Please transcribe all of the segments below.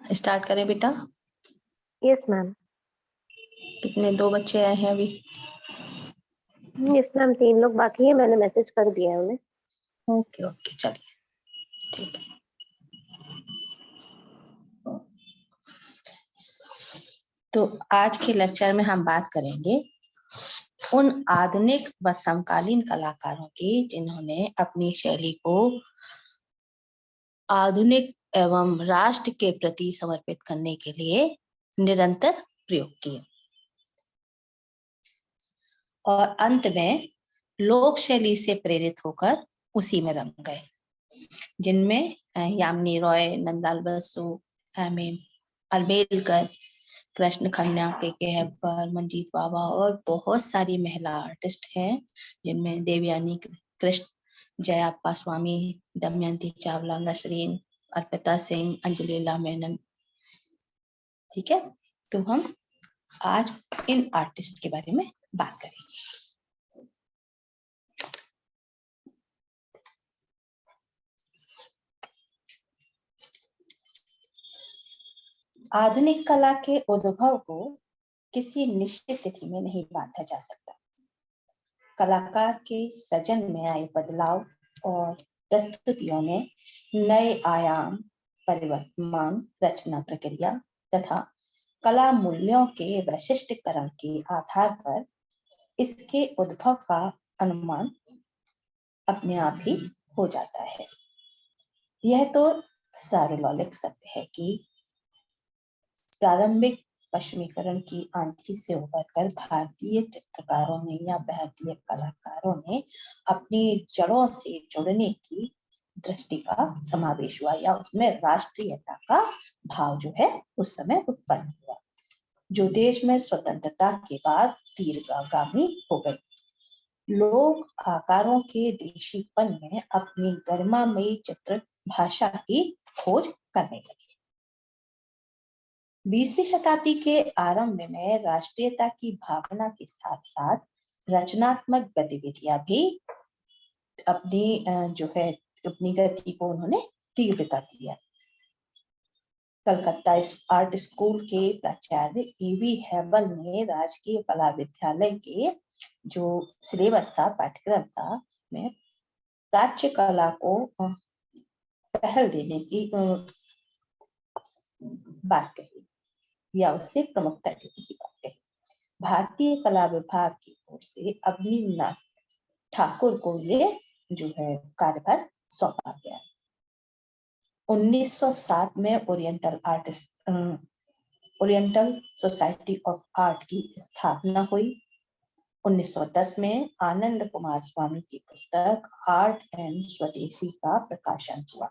Start करें बेटा? Yes ma'am. कितने 2 बच्चे आए हैं अभी? यस मैम, 3 लोग बाकी है, मैंने मैसेज कर दिया है उन्हें। ओके ओके, चलिए ठीक है। तो आज के लेक्चर में हम बात करेंगे उन आधुनिक व समकालीन कलाकारों की जिन्होंने अपनी शैली को आधुनिक एवं राष्ट्र के प्रति समर्पित करने के लिए निरंतर प्रयोग किए और अंत में लोक शैली से प्रेरित होकर उसी में रम गए, जिनमें यामिनी रॉय, नंदलाल बसु, एम.ए. अम्बेडकर, कृष्ण खन्ना, के हेब्बर, मंजीत बाबा और बहुत सारी महिला आर्टिस्ट हैं, जिनमें देवयानी कृष्ण, जयाप्पा स्वामी, दमयंती चावला, नसरीन, अर्पिता सिंह, अंजलिला मेनन। ठीक है, तो हम आज इन आर्टिस्ट के बारे में बात करेंगे। आधुनिक कला के उद्भव को किसी निश्चित तिथि में नहीं बांधा जा सकता। कलाकार के सृजन में आए बदलाव और प्रस्तुतियों ने नए आयाम, परिवर्तमान रचना प्रक्रिया तथा कला मूल्यों के वैशिष्ट्यकरण के आधार पर इसके उद्भव का अनुमान अपने आप ही हो जाता है। यह तो सार्वलौकिक सत्य है कि प्रारंभिक पश्चिमीकरण की आंधी से उबरकर भारतीय चित्रकारों ने या भारतीय कलाकारों ने अपनी जड़ों से जुड़ने की दृष्टि का समावेश हुआ या उसमें राष्ट्रीयता का भाव जो है उस समय उत्पन्न हुआ, जो देश में स्वतंत्रता के बाद दीर्घगामी हो गई। लोग आकारों के देशीपन में अपनी गरिमामयी चित्र भाषा की खोज करने लगे। 20वीं शताब्दी के आरंभ में राष्ट्रीयता की भावना के साथ साथ रचनात्मक गतिविधियां भी अपनी गति को उन्होंने तीव्र कर दिया। कलकत्ता आर्ट स्कूल के प्राचार्य E.V. हेबल ने राजकीय कला विद्यालय के जो सिलेबस था, पाठ्यक्रम था, में प्राच्य कला को पहल देने की बात कही या उसे प्रमुखता देने की बात कही। भारतीय कला विभाग की ओर से अवनीनाथ ठाकुर को ये जो है कार्यभार सौंपा गया। 1907 में ओरिएंटल सोसाइटी ऑफ आर्ट की स्थापना हुई। 1910 में आनंद कुमार स्वामी की पुस्तक आर्ट एंड स्वदेशी का प्रकाशन हुआ,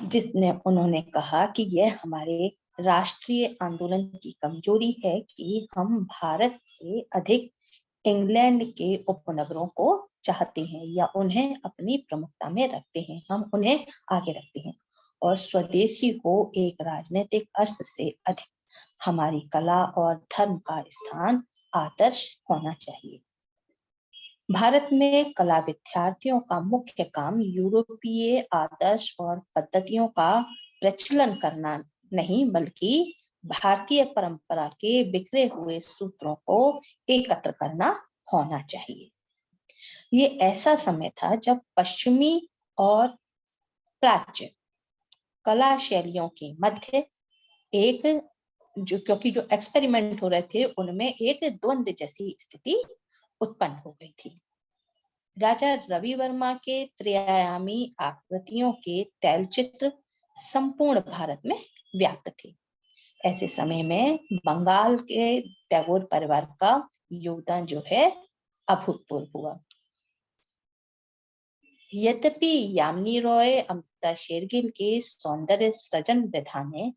जिसने उन्होंने कहा कि यह हमारे राष्ट्रीय आंदोलन की कमजोरी है कि हम भारत से अधिक इंग्लैंड के उपनगरों को चाहते हैं या उन्हें अपनी प्रमुखता में रखते हैं, हम उन्हें आगे रखते हैं और स्वदेशी को एक राजनीतिक अस्त्र से अधिक हमारी कला और धर्म का स्थान आदर्श होना चाहिए। भारत में कला विद्यार्थियों का मुख्य काम यूरोपीय आदर्श और पद्धतियों का प्रचलन करना नहीं, बल्कि भारतीय परंपरा के बिखरे हुए सूत्रों को एकत्र करना होना चाहिए। ये ऐसा समय था जब पश्चिमी और प्राच्य कला शैलियों के मध्य क्योंकि जो एक्सपेरिमेंट हो रहे थे उनमें एक द्वंद्व जैसी स्थिति उत्पन्न हो गई थी। राजा रवि वर्मा के त्रिआयामी आकृतियों के तैलचित्र संपूर्ण भारत में व्याप्त थे। ऐसे समय में बंगाल के टैगोर परिवार का योगदान जो है अभूतपूर्व हुआ। यद्यपि यामिनी रॉय, अमृता शेरगिल के सौंदर्य सृजन विधा ने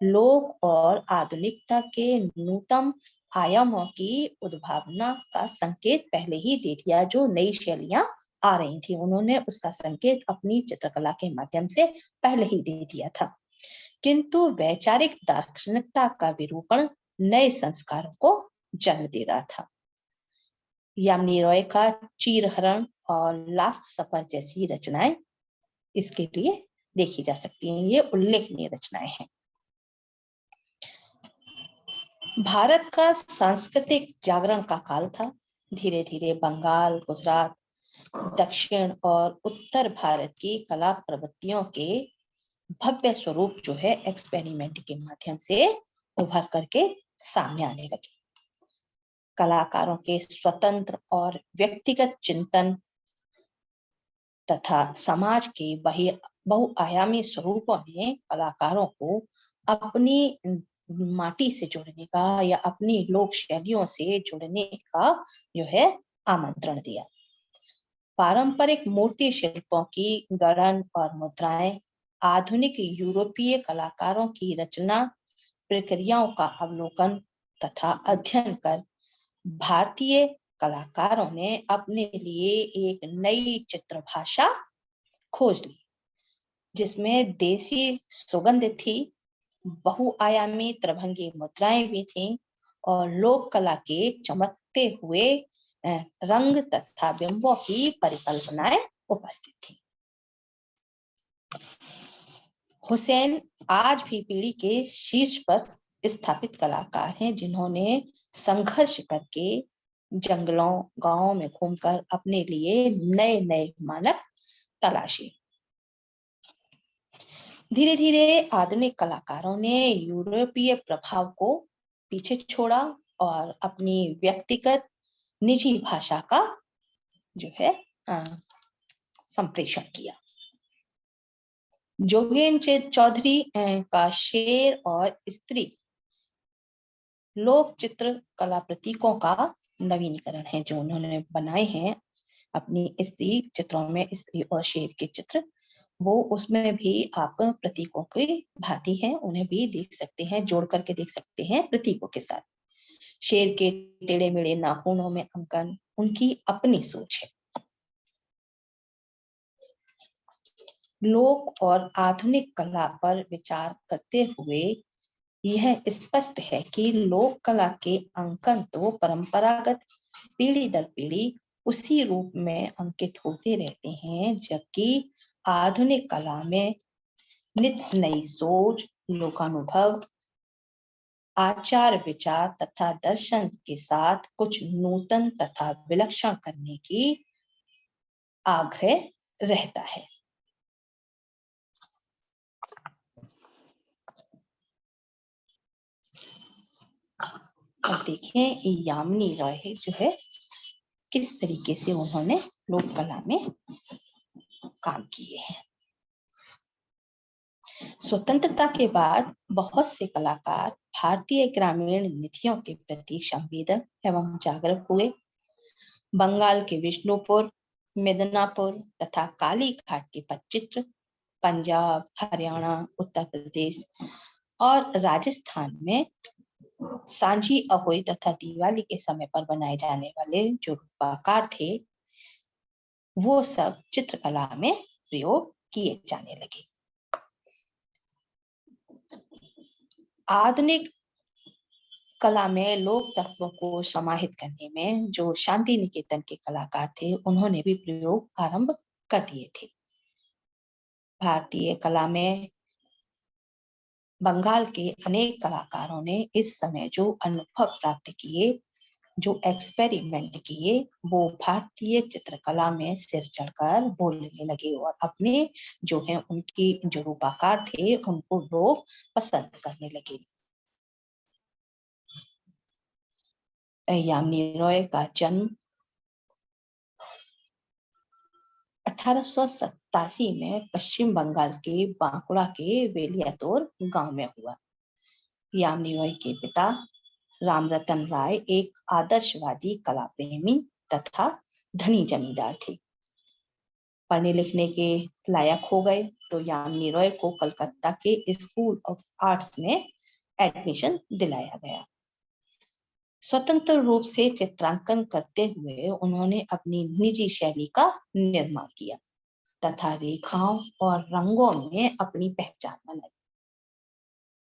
लोक और आधुनिकता के नूतन आयामों की उद्भावना का संकेत पहले ही दे दिया। जो नई शैलियां आ रही थी उन्होंने उसका संकेत अपनी चित्रकला के माध्यम से पहले ही दे दिया था, किंतु वैचारिक दार्शनिकता का विरूपण नए संस्कारों को जन्म दे रहा था। यामिनी रॉय का चीरहरण और लास्ट सफर जैसी रचनाएं इसके लिए देखी जा सकती हैं। ये उल्लेखनीय रचनाएं हैं। भारत का सांस्कृतिक जागरण का काल था। धीरे धीरे बंगाल, गुजरात, दक्षिण और उत्तर भारत की कला प्रवृत्तियों के भव्य स्वरूप जो है एक्सपेरिमेंट के माध्यम से उभर करके सामने आने लगे। कलाकारों के स्वतंत्र और व्यक्तिगत चिंतन तथा समाज के बहुआयामी स्वरूपों ने कलाकारों को अपनी माटी से जुड़ने का या अपनी लोक शैलियों से जुड़ने का जो है आमंत्रण दिया। पारंपरिक मूर्ति शिल्पों की गढ़न और मुद्राएं आधुनिक यूरोपीय कलाकारों की रचना प्रक्रियाओं का अवलोकन तथा अध्ययन कर भारतीय कलाकारों ने अपने लिए एक नई चित्र भाषा खोज ली, जिसमें देसी सुगंध थी, बहुआयामी त्रिभंगी मुद्राएं भी थीं और लोक कला के चमकते हुए रंग तथा बिंबों की परिकल्पनाएं उपस्थित थी। हुसैन आज भी पीढ़ी के शीर्ष पर स्थापित कलाकार हैं, जिन्होंने संघर्ष करके जंगलों, गांवों में घूमकर अपने लिए नए नए मानक तलाशे। धीरे धीरे आधुनिक कलाकारों ने यूरोपीय प्रभाव को पीछे छोड़ा और अपनी व्यक्तिगत निजी भाषा का जो है संप्रेषण किया। जोगेंद्र चौधरी का शेर और स्त्री लोक चित्र कला प्रतीकों का नवीनीकरण है, जो उन्होंने बनाए हैं अपनी स्त्री चित्रों में, स्त्री और शेर के चित्र, वो उसमें भी आप प्रतीकों की भांति हैं, उन्हें भी देख सकते हैं, जोड़ करके देख सकते हैं प्रतीकों के साथ। शेर के टेढ़े मेढ़े नाखूनों में अंकन उनकी अपनी सोच है। लोक और आधुनिक कला पर विचार करते हुए यह स्पष्ट है कि लोक कला के अंकन तो परंपरागत पीढ़ी दर पीढ़ी उसी रूप में अंकित होते रहते हैं, जबकि आधुनिक कला में नित्य नई सोच, लोकानुभव, आचार विचार तथा दर्शन के साथ कुछ नूतन तथा विलक्षण करने की आग्रह रहता है। अब देखें यामिनी रॉय जो है किस तरीके से उन्होंने लोक कला में काम किए हैं। स्वतंत्रता के बाद बहुत से कलाकार भारतीय ग्रामीण नीतियों के प्रति संवेदन एवं जागरूक हुए। बंगाल के विष्णुपुर, मिदनापुर तथा काली घाट के पटचित्र, पंजाब, हरियाणा, उत्तर प्रदेश और राजस्थान में सांझी अहोई तथा दिवाली के समय पर बनाए जाने वाले जो रूपाकार थे, वो सब चित्रकला में प्रयोग किए जाने लगे। आधुनिक कला में लोक तत्वों को समाहित करने में जो शांति निकेतन के कलाकार थे, उन्होंने भी प्रयोग आरंभ कर दिए थे। भारतीय कला में बंगाल के अनेक कलाकारों ने इस समय जो अनुभव प्राप्त किए, जो एक्सपेरिमेंट किए, वो भारतीय चित्रकला में सिर चढ़कर बोलने लगे और अपने जो है उनकी जो रूपाकार थे उनको लोग पसंद करने लगे। यामिनी रॉय का जन्म 1887 में पश्चिम बंगाल के बांकुड़ा के वेलियातोर गांव में हुआ। यामिनी रॉय के पिता रामरतन राय एक आदर्शवादी कला प्रेमी तथा धनी जमींदार थे। पढ़ने लिखने के लायक हो गए तो यामिनी रॉय को कलकत्ता के स्कूल ऑफ आर्ट्स में एडमिशन दिलाया गया। स्वतंत्र रूप से चित्रांकन करते हुए उन्होंने अपनी निजी शैली का निर्माण किया तथा रेखाओं और रंगों में अपनी पहचान बनाई।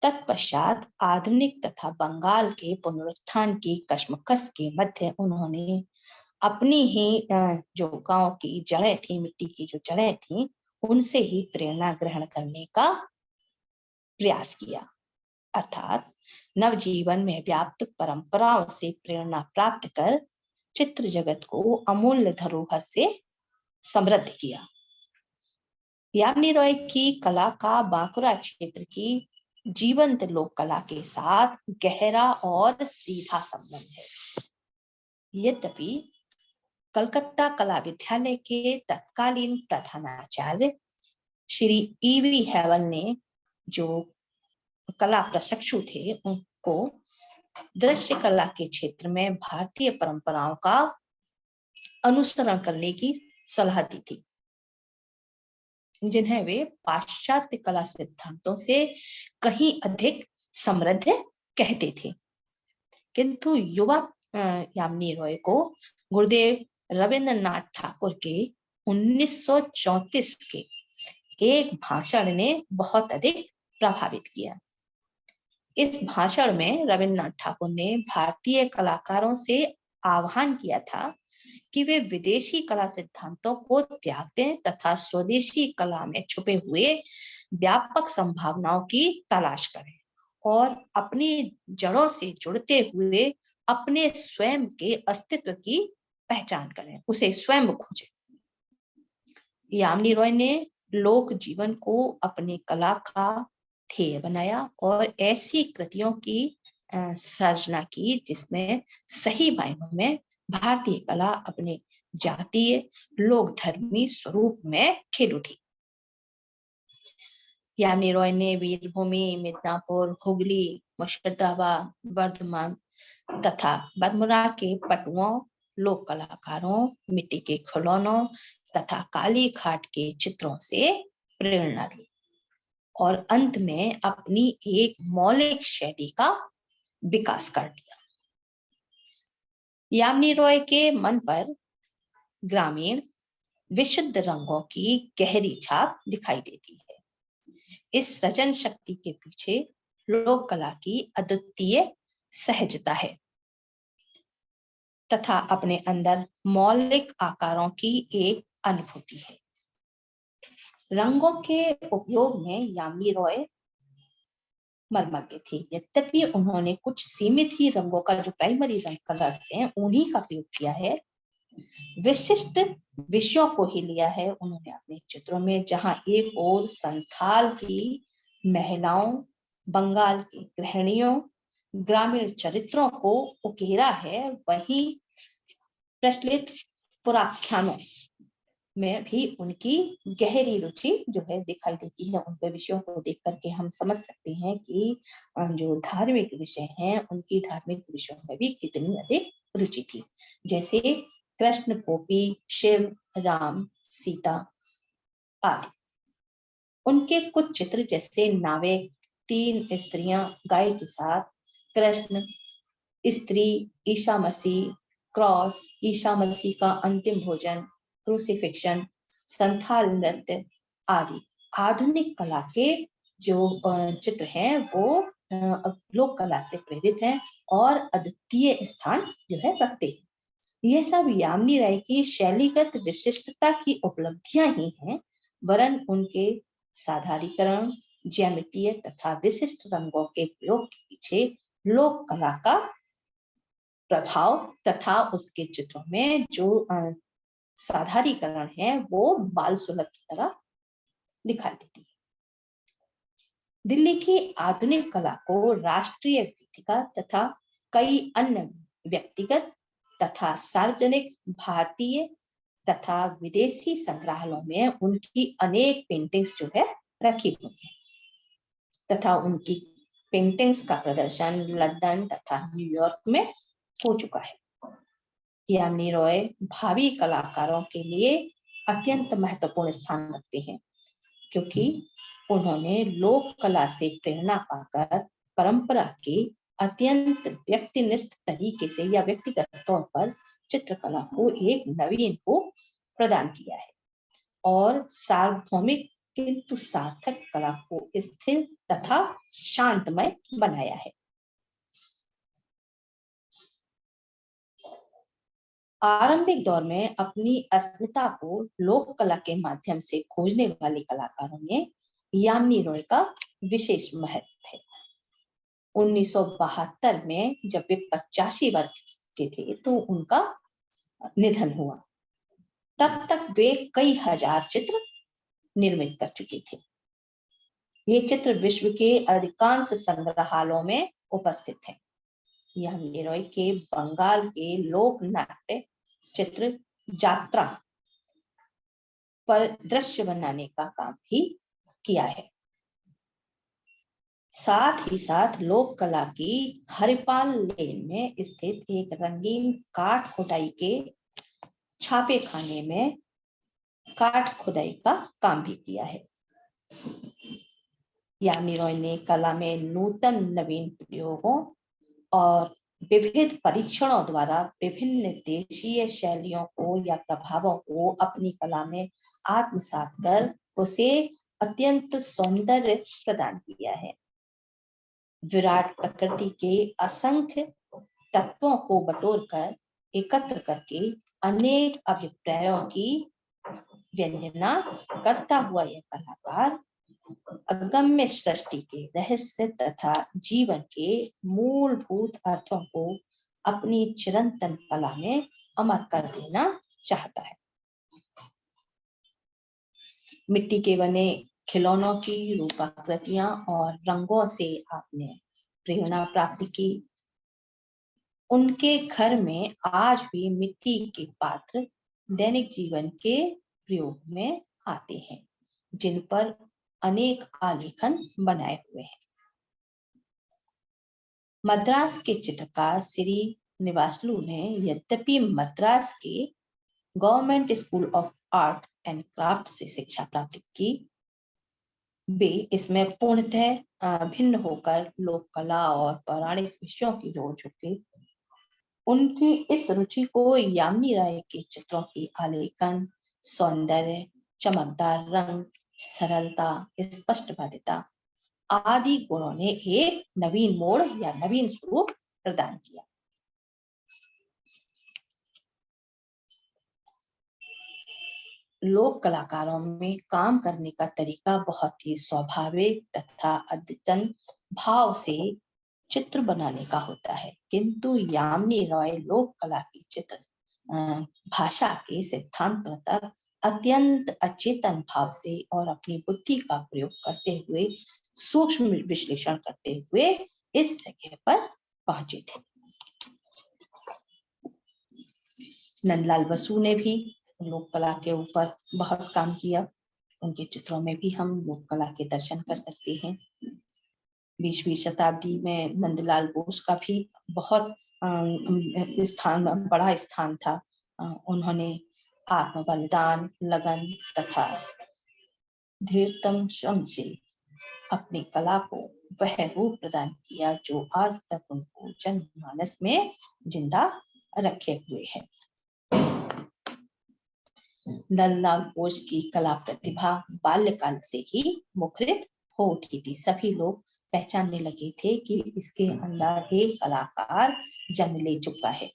तत्पश्चात आधुनिक तथा बंगाल के पुनरुत्थान की कश्मकश के मध्य उन्होंने अपनी ही जो गांव की जड़ें थी, मिट्टी की जो जड़ें थी, उनसे ही प्रेरणा ग्रहण करने का प्रयास किया। अर्थात नवजीवन में व्याप्त परंपराओं से प्रेरणा प्राप्त कर चित्र जगत को अमूल्य धरोहर से समृद्ध किया। यामिनी रॉय की कला का बांकुरा क्षेत्र की जीवंत लोक कला के साथ गहरा और सीधा संबंध है। यद्यपि कलकत्ता कला विद्यालय के तत्कालीन प्रधानाचार्य श्री ईवी हेवल ने, जो कला प्रशिक्षु थे, उनको दृश्य कला के क्षेत्र में भारतीय परंपराओं का अनुसरण करने की सलाह दी थी, जिन्हें वे पाश्चात्य कला सिद्धांतों से कहीं अधिक समृद्ध कहते थे। किंतु युवा यामिनी रॉय को गुरुदेव रविंद्रनाथ ठाकुर के 1934 के एक भाषण ने बहुत अधिक प्रभावित किया। इस भाषण में रविंद्रनाथ ठाकुर ने भारतीय कलाकारों से आह्वान किया था कि वे विदेशी कला सिद्धांतों को त्याग दें तथा स्वदेशी कला में छुपे हुए व्यापक संभावनाओं की तलाश करें और अपनी जड़ों से जुड़ते हुए अपने स्वयं के अस्तित्व की पहचान करें, उसे स्वयं खोजें। यामिनी रॉय ने लोक जीवन को अपनी कला का ध्येय बनाया और ऐसी कृतियों की सर्जना की जिसमें सही मायनों में भारतीय कला अपने जातीय लोक धर्मी स्वरूप में खिल उठी। यामिनी रॉय ने वीरभूमि, मिदनापुर, हुगली, मुर्शिदाबाद, वर्धमान तथा बरमुरा के पटुओं, लोक कलाकारों, मिट्टी के खिलौनों तथा काली घाट के चित्रों से प्रेरणा ली और अंत में अपनी एक मौलिक शैली का विकास कर दिया। यामिनी रॉय के मन पर ग्रामीण विशुद्ध रंगों की गहरी छाप दिखाई देती है। इस रचन शक्ति के पीछे लोक कला की अद्वितीय सहजता है तथा अपने अंदर मौलिक आकारों की एक अनुभूति है। रंगों के उपयोग में यामिनी रॉय मर्मज्ञ थे। यद्यपि उन्होंने कुछ सीमित ही रंगों का, जो प्राइमरी रंग कलर्स हैं, उन्हीं का प्रयोग किया है। विशिष्ट विषयों को ही लिया है उन्होंने अपने चित्रों में, जहां एक ओर संथाल की महिलाओं, बंगाल की गृहिणियों, ग्रामीण चरित्रों को उकेरा है, वहीं प्रचलित पुराख्यानों में भी उनकी गहरी रुचि जो है दिखाई देती है। उनके विषयों को देख करके हम समझ सकते हैं कि जो धार्मिक विषय हैं, उनकी धार्मिक विषयों में भी कितनी अधिक रुचि थी। जैसे कृष्ण, गोपी, शिव, राम, सीता आदि। उनके कुछ चित्र जैसे नाविक, 3 स्त्रियां गाय के साथ, कृष्ण, स्त्री, ईसा मसीह, क्रॉस, ईसा मसीह का अंतिम भोजन, क्रूसिफिक्शन, संथाल नृत्य आदि आधुनिक कला के जो चित्र हैं वो लोक कला से प्रेरित हैं और अद्वितीय स्थान जो है रखते हैं। यह सब यामिनी राय की शैलीगत विशिष्टता की उपलब्धियां ही हैं, वरन उनके साधारीकरण, ज्यामितीय तथा विशिष्ट रंगों के प्रयोग के पीछे लोक कला का प्रभाव तथा उसके चित्रों में जो साधारीकरण है वो बाल सुलभ की तरह दिखाई देती है। दिल्ली की आधुनिक कला को राष्ट्रीय वेदिका तथा कई अन्य व्यक्तिगत तथा सार्वजनिक भारतीय तथा विदेशी संग्रहालयों में उनकी अनेक पेंटिंग्स जो है रखी हुई है तथा उनकी पेंटिंग्स का प्रदर्शन लंदन तथा न्यूयॉर्क में हो चुका है। यामिनी रॉय भावी कलाकारों के लिए अत्यंत महत्वपूर्ण स्थान रखते हैं, क्योंकि उन्होंने लोक कला से प्रेरणा पाकर परंपरा के अत्यंत व्यक्तिनिष्ठ तरीके से या व्यक्तिगत तौर पर चित्रकला को एक नवीन को प्रदान किया है और सार्वभौमिक किंतु सार्थक कला को स्थिर तथा शांतमय बनाया है। आरंभिक दौर में अपनी अस्मिता को लोक कला के माध्यम से खोजने वाले कलाकारों में यामिनी रॉय का विशेष महत्व है। 1972 में जब वे 85 वर्ष के थे तो उनका निधन हुआ। तब तक वे कई हजार चित्र निर्मित कर चुके थे। ये चित्र विश्व के अधिकांश संग्रहालयों में उपस्थित हैं। यामिनी रॉय के बंगाल के लोक नाट्य चित्र यात्रा पर दृश्य बनाने का काम भी किया है। साथ ही साथ लोक कला की हरिपाल लेन में स्थित एक रंगीन काठ खुदाई के छापे खाने में काठ खुदाई का काम भी किया है। यामिनी रॉय ने कला में नूतन नवीन प्रयोगों और विविध परीक्षणों द्वारा विभिन्न देशीय शैलियों को या प्रभावों को अपनी कला में आत्मसात कर उसे अत्यंत सौंदर्य प्रदान किया है। विराट प्रकृति के असंख्य तत्वों को बटोरकर एकत्र करके अनेक अभिप्रायों की व्यंजना करता हुआ यह कलाकार अगम्य सृष्टि के रहस्य तथा जीवन के मूलभूत अर्थों को अपनी चिरंतन कला में अमर कर देना चाहता है। मिट्टी के बने खिलौनों की रूपाकृतियां और रंगों से आपने प्रेरणा प्राप्त की। उनके घर में आज भी मिट्टी के पात्र दैनिक जीवन के प्रयोग में आते हैं, जिन पर अनेक आलेखन बनाए हुए हैं। मद्रास के चित्रकार श्री निवासलू ने यद्यपि मद्रास के government school of art and craft से शिक्षा प्राप्त की, वे इसमें पूर्णतः भिन्न होकर लोक कला और पौराणिक विषयों की ओर झुके। उनकी इस रुचि को यामिनी राय के चित्रों की आलेखन, सौंदर्य, चमकदार रंग, सरलता, स्पष्टवादिता आदि गुणों ने एक नवीन मोड़ या नवीन स्वरूप प्रदान किया। लोक कलाकारों में काम करने का तरीका बहुत ही स्वाभाविक तथा अद्यतन भाव से चित्र बनाने का होता है, किंतु यामिनी रॉय लोक कला की चित्र भाषा के सिद्धांतों तक अत्यंत अचेतन भाव से और अपनी बुद्धि का प्रयोग करते हुए सूक्ष्म विश्लेषण करते हुए इस जगह पर पहुंचे थे। नंदलाल बसु ने भी लोक कला के ऊपर बहुत काम किया। उनके चित्रों में भी हम लोक कला के दर्शन कर सकते हैं। 20वीं शताब्दी में नंदलाल बोस का भी बहुत बड़ा स्थान था। उन्होंने आत्म बलिदान, लगन तथा धीरतम श्रम से अपनी कला को वह रूप प्रदान किया जो आज तक उनको जनमानस में जिंदा रखे हुए है। नंदलाल बोस की कला प्रतिभा बाल्यकाल से ही मुखरित हो उठी थी। सभी लोग पहचानने लगे थे कि इसके अंदर एक कलाकार जन्म ले चुका है।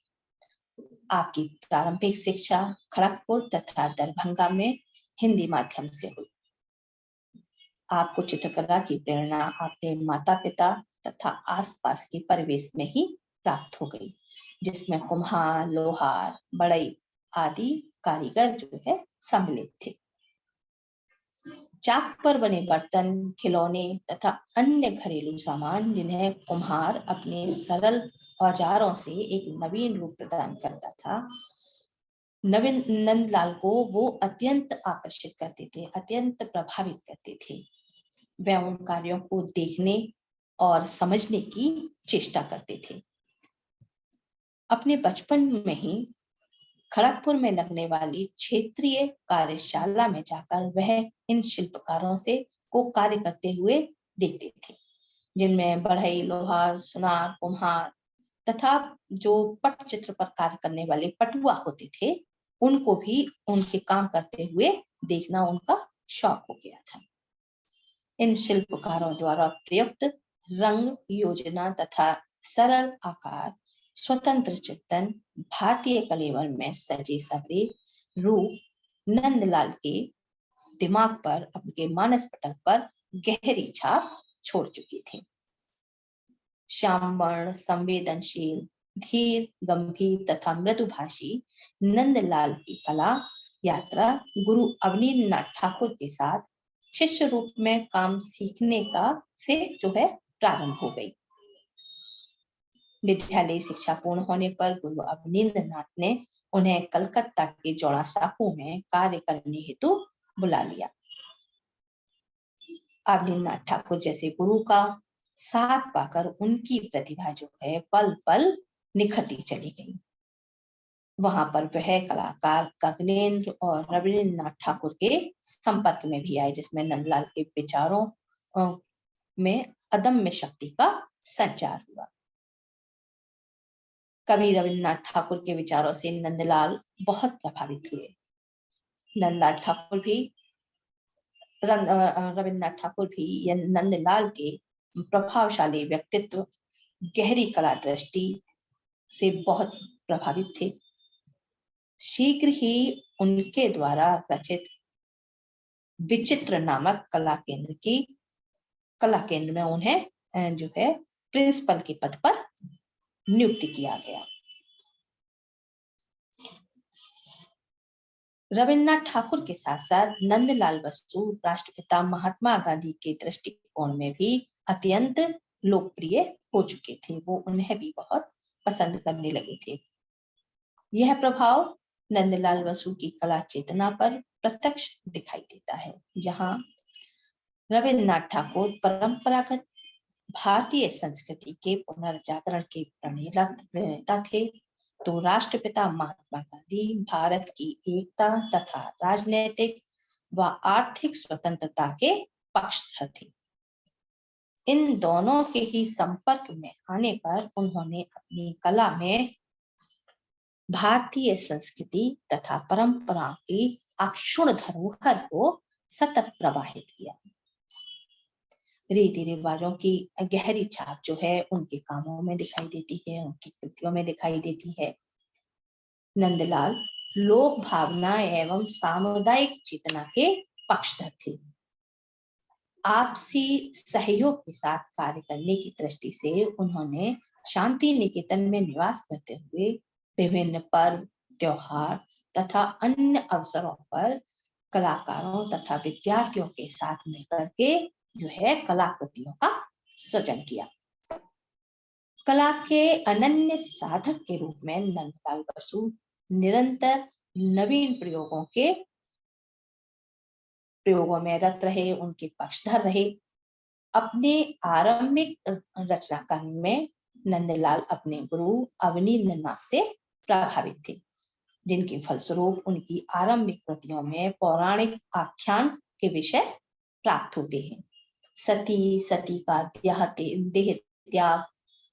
आपकी प्रारंभिक शिक्षा खड़गपुर तथा दरभंगा में हिंदी माध्यम से हुई। आपको चित्रकला की प्रेरणा अपने माता पिता तथा आसपास के परिवेश में ही प्राप्त हो गई, जिसमें कुम्हार, लोहार, बढ़ई आदि कारीगर जो है सम्मिलित थे। चाक पर बने बर्तन, खिलौने तथा अन्य घरेलू सामान जिन्हें कुम्हार अपने सरल औजारों से एक नवीन रूप प्रदान करता था, नंदलाल को वो अत्यंत आकर्षित करते थे, अत्यंत प्रभावित करते थे। वे उन कार्यों को देखने और समझने की चेष्टा करते थे। अपने बचपन में ही खड़गपुर में लगने वाली क्षेत्रीय कार्यशाला में जाकर वह इन शिल्पकारों से को कार्य करते हुए देखते थे, जिनमें बढ़ई, लोहार, सुनार, कुम्हार तथा जो पटचित्र पर कार्य करने वाले पटुआ होते थे, उनको भी उनके काम करते हुए देखना उनका शौक हो गया था। इन शिल्पकारों द्वारा प्रयुक्त रंग, योजना तथा सरल आकार स्वतंत्र चिंतन, भारतीय कलेवर में सजे सवरे रूप नंदलाल के दिमाग पर, उनके मानस पटल पर गहरी छाप छोड़ चुकी थी। श्याम वर्ण, संवेदनशील, धीर, गंभीर तथा मृदुभाषी नंदलाल की कला यात्रा गुरु अवनींद्रनाथ ठाकुर के साथ शिष्य रूप में काम सीखने का से जो है प्रारंभ हो गई। विद्यालय शिक्षा पूर्ण होने पर गुरु अवनींद्रनाथ ने उन्हें कलकत्ता के जोड़ा साहू में कार्य करने हेतु बुला लिया। अवनींद्रनाथ ठाकुर जैसे गुरु का साथ पाकर उनकी प्रतिभा जो है पल पल निखरती चली गई। वहां पर वह कलाकार गगनेंद्र और रविन्द्रनाथ ठाकुर के संपर्क में भी आए, जिसमें नंदलाल के विचारों में अदम्य शक्ति का संचार हुआ। कवि रविन्द्रनाथ ठाकुर के विचारों से नंदलाल बहुत प्रभावित हुए। रविन्द्रनाथ ठाकुर भी नंदलाल के प्रभावशाली व्यक्तित्व, गहरी कला दृष्टि से बहुत प्रभावित थे। शीघ्र ही उनके द्वारा रचित विचित्र नामक कला केंद्र में उन्हें जो है प्रिंसिपल के पद पर नियुक्त किया गया। रविन्द्रनाथ ठाकुर के साथ साथ नंदलाल बसु राष्ट्रपिता महात्मा गांधी के दृष्टिकोण में भी अत्यंत लोकप्रिय हो चुके थे। वो उन्हें भी बहुत पसंद करने लगे थे। यह प्रभाव नंदलाल बसु की कला चेतना पर प्रत्यक्ष दिखाई देता है। जहां रविन्द्रनाथ ठाकुर परंपरागत भारतीय संस्कृति के पुनर्जागरण के प्रणेता थे, तो राष्ट्रपिता महात्मा गांधी भारत की एकता तथा राजनीतिक व आर्थिक स्वतंत्रता के पक्षधर थे। इन दोनों के ही संपर्क में आने पर उन्होंने अपनी कला में भारतीय संस्कृति तथा परंपरा की अक्षुण्ण धरोहर को सतत प्रवाहित किया। रीति रिवाजों की गहरी छाप जो है उनके कामों में दिखाई देती है, उनकी कृतियों में दिखाई देती है। नंदलाल लोक भावना एवं सामुदायिक चेतना के पक्षधर थे। आपसी सहयोग के साथ कार्य करने की दृष्टि से उन्होंने शांति निकेतन में निवास करते हुए विभिन्न पर्व, त्योहार तथा अन्य अवसरों पर कलाकारों तथा विद्यार्थियों के साथ मिलकर के जो है कलाकृतियों का सृजन किया। कला के अनन्य साधक के रूप में नंदलाल बसु निरंतर नवीन प्रयोगों में रत रहे, उनके पक्षधर रहे। अपने आरंभिक रचना कर्म में नंदलाल अपने गुरु अवनींद्रनाथ से प्रभावित थे, जिनके फलस्वरूप उनकी आरंभिक कृतियों में पौराणिक आख्यान के विषय प्राप्त होते हैं। सती का देह त्याग,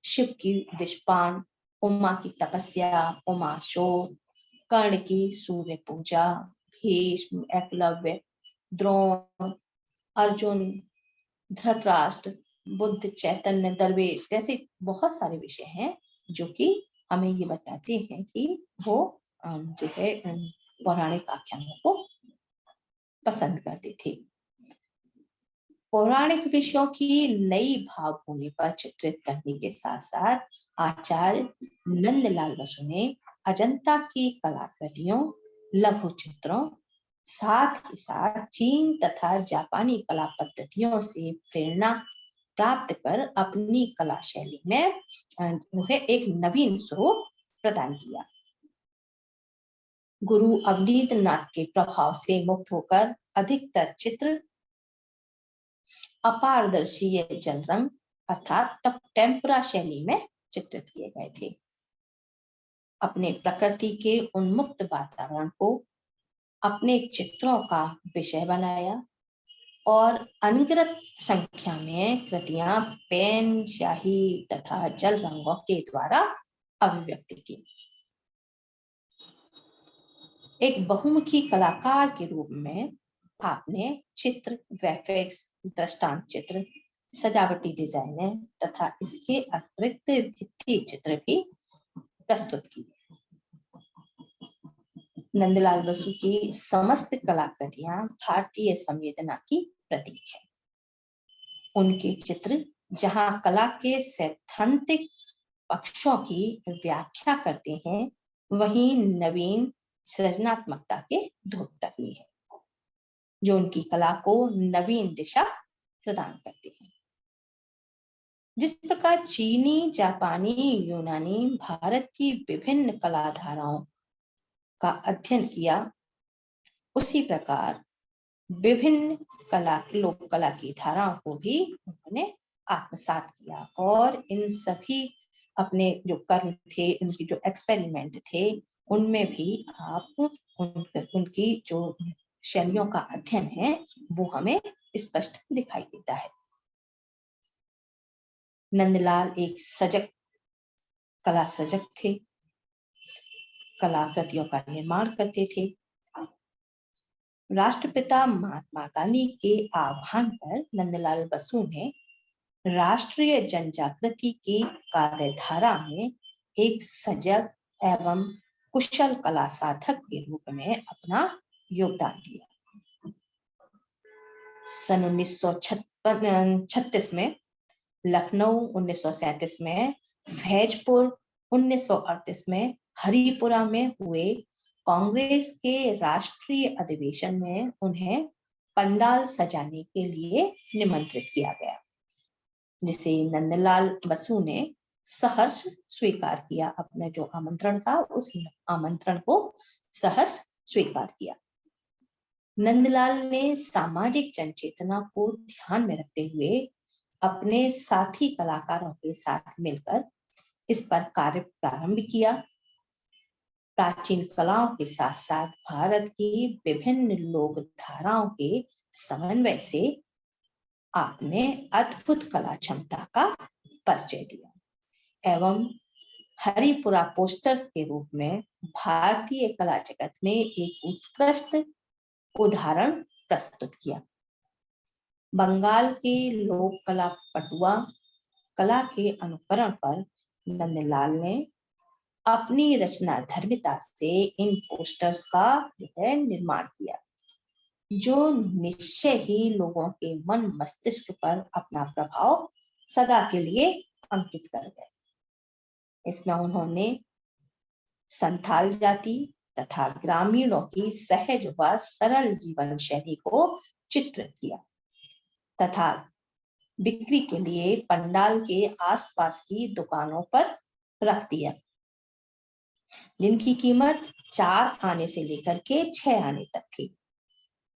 शिव की विषपान, उमा की तपस्या, उमा शोक, कर्ण की सूर्य पूजा, भीष्म, एकलव्य, द्रोण, अर्जुन, धृतराष्ट्र, बुद्ध, चैतन्य, दरवेश जैसे बहुत सारे विषय हैं जो कि हमें ये बताते हैं कि वो जो है पौराणिक आख्यानों को पसंद करते थे। पौराणिक विषयों की नई भावभूमि पर चित्रित करने के साथ साथ आचार्य नंदलाल बसु ने अजंता की कलाकृतियों, लघु चित्रों, साथ ही साथ चीन तथा जापानी कला पद्धतियों से प्रेरणा प्राप्त कर अपनी कला शैली में एक नवीन स्वरूप प्रदान किया। गुरु अवनींद्रनाथ के प्रभाव से मुक्त होकर अधिकतर चित्र अपारदर्शी जल रंग अर्थात टेम्परा शैली में चित्रित किए गए थे। अपने प्रकृति के उन्मुक्त वातावरण को अपने चित्रों का विषय बनाया और अनगिनत संख्या में कृतियां पेन, स्याही तथा जल रंगों के द्वारा अभिव्यक्त की। एक बहुमुखी कलाकार के रूप में आपने चित्र, ग्राफिक्स, दृष्टांत चित्र, सजावटी डिजाइनें तथा इसके अतिरिक्त भित्ति चित्र भी प्रस्तुत की। नंदलाल बसु की समस्त कलाकृतियां भारतीय संवेदना की प्रतीक है। उनके चित्र जहां कला के सैद्धांतिक पक्षों की व्याख्या करते हैं, वहीं नवीन सृजनात्मकता के धूर्तक है, जो उनकी कला को नवीन दिशा प्रदान करती है। जिस प्रकार चीनी, जापानी, यूनानी भारत की विभिन्न कलाधाराओं का अध्ययन किया, उसी प्रकार विभिन्न लोक कला की धाराओं को भी उन्होंने आत्मसात किया और इन सभी अपने जो कर्म थे, उनकी जो एक्सपेरिमेंट थे, उनमें भी आप उनकी जो शैलियों का अध्ययन है वो हमें स्पष्ट दिखाई देता है। नंदलाल एक सजग कला सजग थे, कलाकृतियों का निर्माण करते थे। राष्ट्रपिता महात्मा गांधी के आह्वान पर नंदलाल बसु ने राष्ट्रीय जनजागृति की कार्यधारा में एक सजग एवं कुशल कला साधक के रूप में अपना योगदान दिया। सन 1936 में लखनऊ, 1937 में फैजपुर, 1938 में हरिपुरा में हुए कांग्रेस के राष्ट्रीय अधिवेशन में उन्हें पंडाल सजाने के लिए निमंत्रित किया गया, जिसे नंदलाल बसु ने सहर्ष स्वीकार किया। अपने जो आमंत्रण था, उस आमंत्रण को सहर्ष स्वीकार किया। नंदलाल ने सामाजिक जनचेतना को ध्यान में रखते हुए अपने साथी कलाकारों के साथ मिलकर इस पर कार्य प्रारंभ किया। प्राचीन कलाओं के साथ साथ भारत की विभिन्न लोक धाराओं के समन्वय से आपने अद्भुत कला क्षमता का परिचय दिया एवं हरिपुरा पोस्टर्स के रूप में भारतीय कला जगत में एक उत्कृष्ट उदाहरण प्रस्तुत किया। बंगाल के लोक कला पटुआ कला के अनुकरण पर नंदलाल ने अपनी रचना धर्मिता से इन पोस्टर्स का निर्माण किया, जो निश्चय ही लोगों के मन मस्तिष्क पर अपना प्रभाव सदा के लिए अंकित कर गए। इसमें उन्होंने संथाल जाति तथा ग्रामीणों की सहज व सरल जीवन शैली को चित्रित किया तथा बिक्री के लिए पंडाल के आसपास की दुकानों पर रख दिया, जिनकी कीमत 4 आने से लेकर के 6 आने तक थी,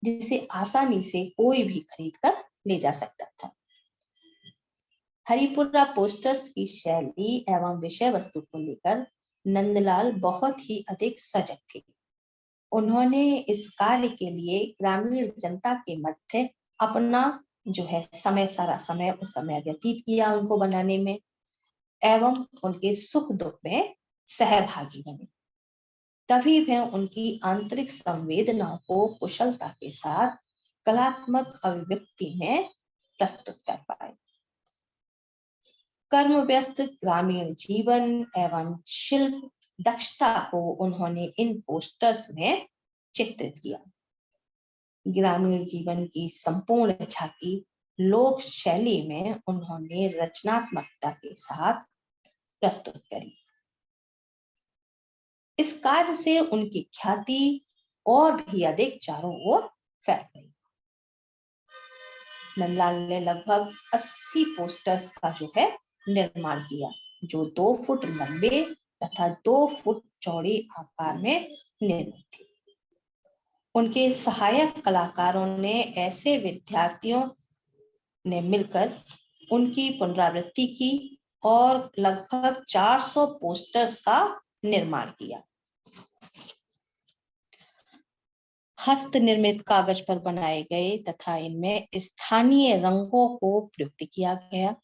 जिसे आसानी से कोई भी खरीद कर ले जा सकता था। हरिपुरा पोस्टर्स की शैली एवं विषय वस्तु को लेकर नंदलाल बहुत ही अधिक सजग थे। उन्होंने इस कार्य के लिए ग्रामीण जनता के मध्य अपना जो है सारा समय उस समय व्यतीत किया उनको बनाने में एवं उनके सुख दुख में सहभागी बने। तभी वह उनकी आंतरिक संवेदनाओं को कुशलता के साथ कलात्मक अभिव्यक्ति में प्रस्तुत कर पाए। कर्म व्यस्त ग्रामीण जीवन एवं शिल्प दक्षता को उन्होंने इन पोस्टर्स में चित्रित किया। ग्रामीण जीवन की संपूर्ण झांकी लोक शैली में उन्होंने रचनात्मकता के साथ प्रस्तुत करी। इस कार्य से उनकी ख्याति और भी अधिक चारों ओर फैल गई। नंदलाल ने लगभग 80 पोस्टर्स का जो है निर्माण किया, जो 2 फुट लंबे तथा 2 फुट चौड़े आकार में निर्मित थे। उनके सहायक कलाकारों ने ऐसे विद्यार्थियों ने मिलकर उनकी पुनरावृत्ति की और लगभग 400 पोस्टर्स का निर्माण किया। हस्त निर्मित कागज पर बनाए गए तथा इनमें स्थानीय रंगों को प्रयुक्त किया गया।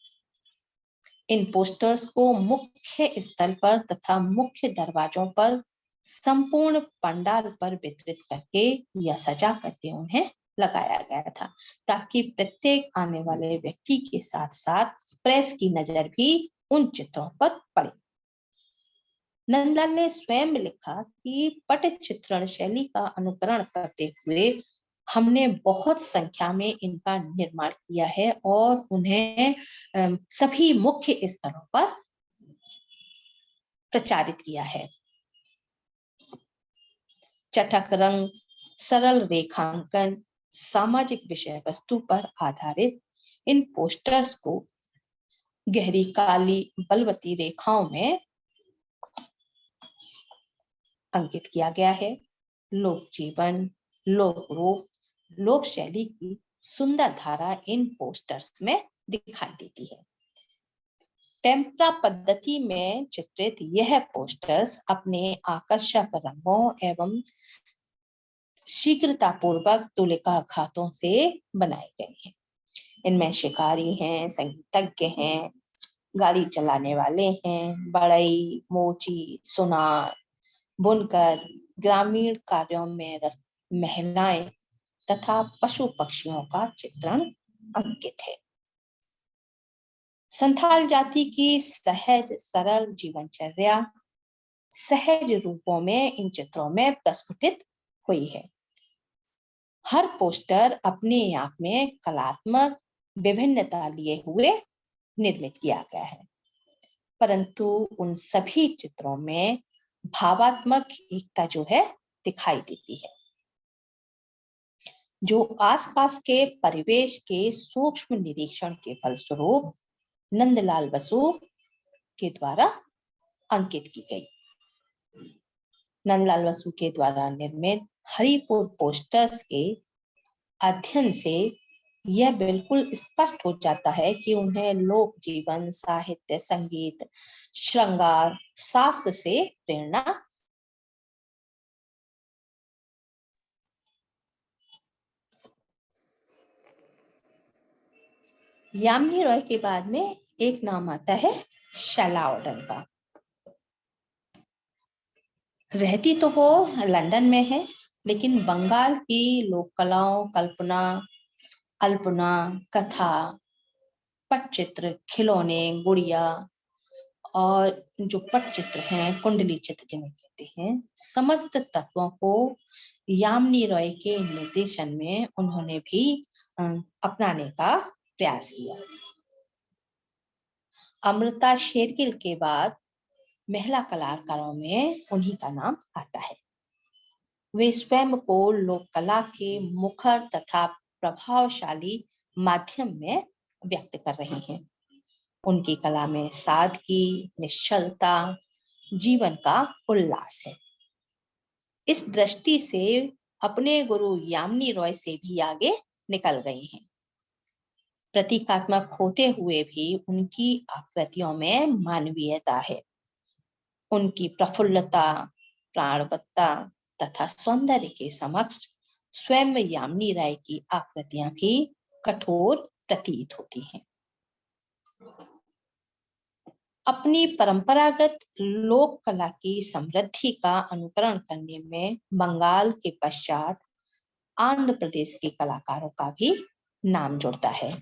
इन पोस्टर्स को मुख्य स्थल पर तथा मुख्य दरवाजों पर संपूर्ण पंडाल पर वितरित करके या सजा करके उन्हें लगाया गया था, ताकि प्रत्येक आने वाले व्यक्ति के साथ साथ प्रेस की नजर भी उन चित्रों पर पड़े। नंदलाल ने स्वयं लिखा कि पट चित्रण शैली का अनुकरण करते हुए हमने बहुत संख्या में इनका निर्माण किया है और उन्हें सभी मुख्य स्तरों पर प्रचारित किया है। चटक रंग, सरल रेखांकन, सामाजिक विषय वस्तु पर आधारित इन पोस्टर्स को गहरी काली बलवती रेखाओं में अंकित किया गया है। लोक जीवन, लोक रूप, लोक शैली की सुंदर धारा इन पोस्टर्स में दिखाई देती है। टेम्परा पद्धति में चित्रित यह पोस्टर्स अपने आकर्षक रंगों एवं शीघ्रता पूर्वक तुलिका घातों से बनाए गए हैं। इनमें शिकारी हैं, संगीतज्ञ हैं, गाड़ी चलाने वाले हैं, बढ़ई, मोची, सुनार, बुनकर, ग्रामीण कार्यों में महिलाएं तथा पशु पक्षियों का चित्रण अंकित है। संथाल जाति की सहज सरल जीवनचर्या सहज रूपों में इन चित्रों में प्रस्फुटित हुई है। हर पोस्टर अपने आप में कलात्मक विभिन्नता लिए हुए निर्मित किया गया है, परंतु उन सभी चित्रों में भावात्मक एकता जो है दिखाई देती है, जो आसपास के परिवेश के सूक्ष्म निरीक्षण के फलस्वरूप नंदलाल बसु के द्वारा अंकित की गई। नंदलाल बसु के द्वारा निर्मित हरिपुर पोस्टर्स के अध्ययन से यह बिल्कुल स्पष्ट हो जाता है कि उन्हें लोक जीवन, साहित्य, संगीत, श्रृंगार, शास्त्र से प्रेरणा यामिनी रॉय के बाद में एक नाम आता है शैला ऑर्डन का। रहती तो वो लंदन में है, लेकिन बंगाल की लोक कलाओं, कल्पना, अल्पना, कथा, पटचित्र, खिलौने, गुड़िया और जो पटचित्र हैं, कुंडली चित्र जिन्हें कहते हैं, समस्त तत्वों को यामिनी रॉय के निर्देशन में उन्होंने भी अपनाने का प्रयास किया। अमृता शेरगिल के बाद महिला कलाकारों में उन्हीं का नाम आता है। वे स्वयं को लोक कला के मुखर तथा प्रभावशाली माध्यम में व्यक्त कर रही हैं। उनकी कला में सादगी, निश्चलता, जीवन का उल्लास है। इस दृष्टि से अपने गुरु यामिनी रॉय से भी आगे निकल गई हैं। प्रतीकात्मक होते हुए भी उनकी आकृतियों में मानवीयता है। उनकी प्रफुल्लता, प्राणवत्ता तथा सौंदर्य के समक्ष स्वयं यामिनी राय की आकृतियां भी कठोर प्रतीत होती हैं। अपनी परंपरागत लोक कला की समृद्धि का अनुकरण करने में बंगाल के पश्चात आंध्र प्रदेश के कलाकारों का भी नाम जुड़ता है।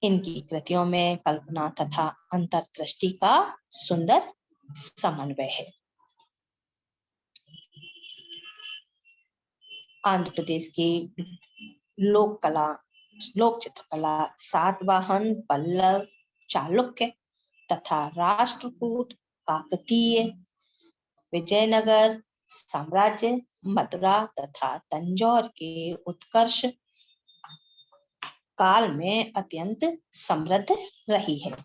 इनकी कृतियों में कल्पना तथा अंतर्दृष्टि का सुंदर समन्वय है। आंध्र प्रदेश की लोक कला, लोक चित्रकला सातवाहन, पल्लव, चालुक्य तथा राष्ट्रकूट, काकतीय, विजयनगर साम्राज्य, मथुरा तथा तंजौर के उत्कर्ष काल में अत्यंत समृद्ध रही है।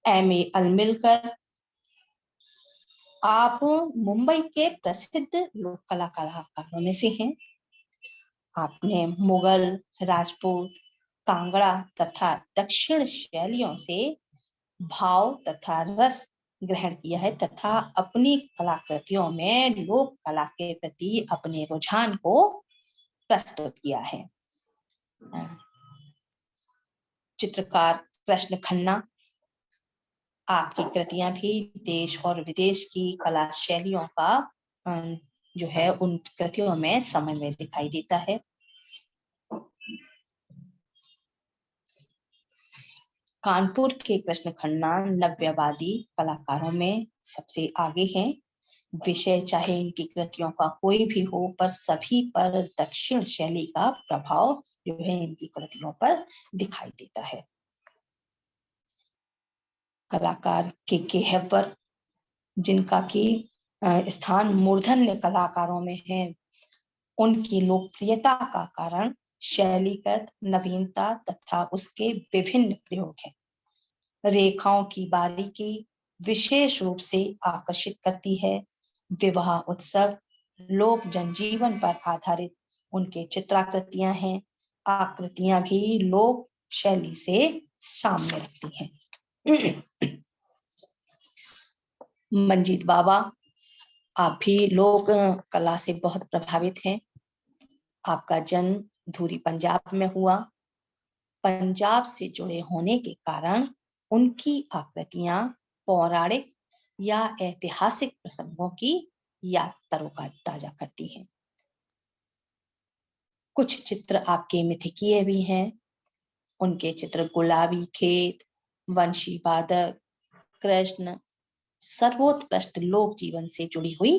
एम.ए. अलमिलकर, आप मुंबई के प्रसिद्ध लोक कलाकारों में से हैं। आपने मुगल, राजपूत, कांगड़ा तथा दक्षिण शैलियों से भाव तथा रस ग्रहण किया है तथा अपनी कलाकृतियों में लोक कला के प्रति अपने रुझान को प्रस्तुत किया है। चित्रकार कृष्ण खन्ना, आपकी कृतियां भी देश और विदेश की कला शैलियों का जो है उन कृतियों में समन्वय दिखाई देता है। कानपुर के कृष्ण खन्ना नव्यवादी कलाकारों में सबसे आगे हैं। विषय चाहे इनकी कृतियों का कोई भी हो, पर सभी पर दक्षिण शैली का प्रभाव जो है इनकी कृतियों पर दिखाई देता है। कलाकार के हेबर, जिनका की स्थान मूर्धन्य कलाकारों में है, उनकी लोकप्रियता का कारण शैलीगत नवीनता तथा उसके विभिन्न प्रयोग है। रेखाओं की बारीकी विशेष रूप से आकर्षित करती है। विवाह उत्सव, लोक जनजीवन पर आधारित उनके चित्राकृतियां हैं। आकृतियां भी लोक शैली से साम्य रखती हैं। मंजीत बाबा, आप भी लोक कला से बहुत प्रभावित हैं। आपका जन्म धूरी पंजाब में हुआ। पंजाब से जुड़े होने के कारण उनकी आकृतियां पौराणिक या ऐतिहासिक प्रसंगों की याद ताजा करती हैं। कुछ चित्र आपके मिथिकीय भी हैं। उनके चित्र गुलाबी खेत, वंशी बादक, कृष्ण, सर्वोत्कृष्ट लोक जीवन से जुड़ी हुई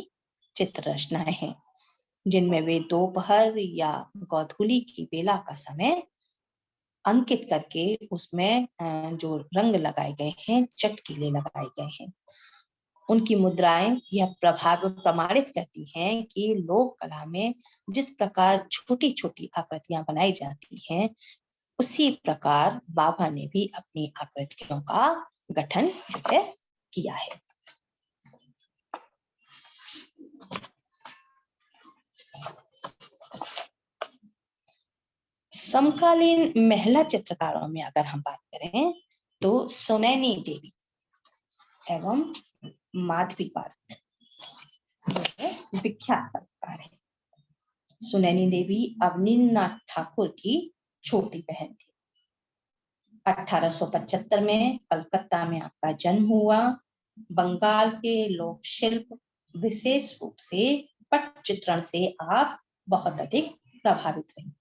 चित्र रचनाएं हैं, जिनमें वे दोपहर या गोधूली की बेला का समय अंकित करके उसमें जो रंग लगाए गए हैं, चटकीले लगाए गए हैं। उनकी मुद्राएं यह प्रभाव प्रमाणित करती हैं कि लोक कला में जिस प्रकार छोटी छोटी आकृतियां बनाई जाती हैं, उसी प्रकार बाबा ने भी अपनी आकृतियों का गठन जो है किया है। समकालीन महिला चित्रकारों में अगर हम बात करें तो सुनैनी देवी एवं माधवी पाल जो है विख्यात कलाकार है। सुनैनी देवी अवनीनाथ ठाकुर की छोटी बहन थी। 1875 में कलकत्ता में आपका जन्म हुआ। बंगाल के लोक शिल्प, विशेष रूप से पट चित्रण से आप बहुत अधिक प्रभावित रही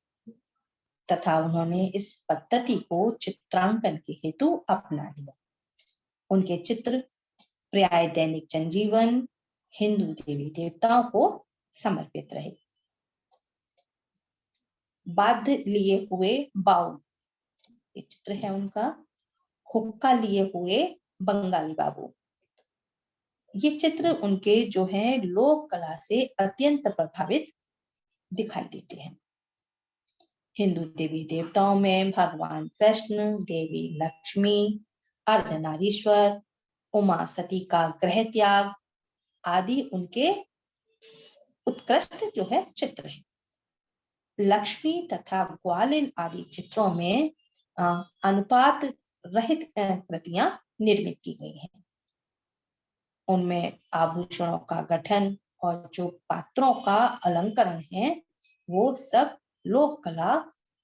तथा उन्होंने इस पद्धति को चित्रांकन के हेतु अपना लिया। उनके चित्र प्राय दैनिक जनजीवन, हिंदू देवी देवताओं को समर्पित रहे। बाध्य लिए हुए बाउल, ये चित्र है उनका। हुक्का लिए हुए बंगाली बाबू, ये चित्र उनके जो है लोक कला से अत्यंत प्रभावित दिखाई देते हैं। हिंदू देवी देवताओं में भगवान कृष्ण, देवी लक्ष्मी, अर्धनारीश्वर, उमा सती का ग्रह त्याग आदि उनके उत्कृष्ट जो है चित्र है। लक्ष्मी तथा ग्वालिन आदि चित्रों में अनुपात रहित कृतियां निर्मित की गई हैं। उनमें आभूषणों का गठन और जो पात्रों का अलंकरण है, वो सब लोक कला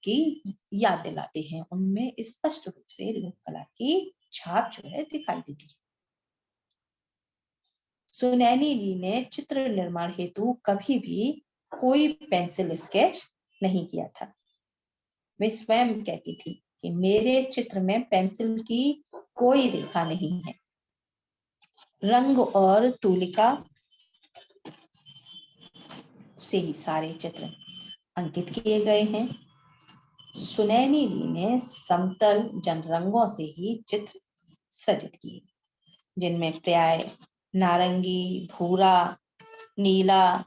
की याद दिलाते हैं। उनमें स्पष्ट रूप से लोक कला की छाप जो है दिखाई देती है। सुनैनी जी ने चित्र निर्माण हेतु कभी भी कोई पेंसिल स्केच नहीं किया था। वे स्वयं कहती थी कि मेरे चित्र में पेंसिल की कोई रेखा नहीं है। रंग और तूलिका से ही सारे चित्र अंकित किए गए हैं। सुनैनी जी ने समतल जनरंगों से ही चित्र सृजित किए, जिनमें प्राय नारंगी, भूरा, नीला,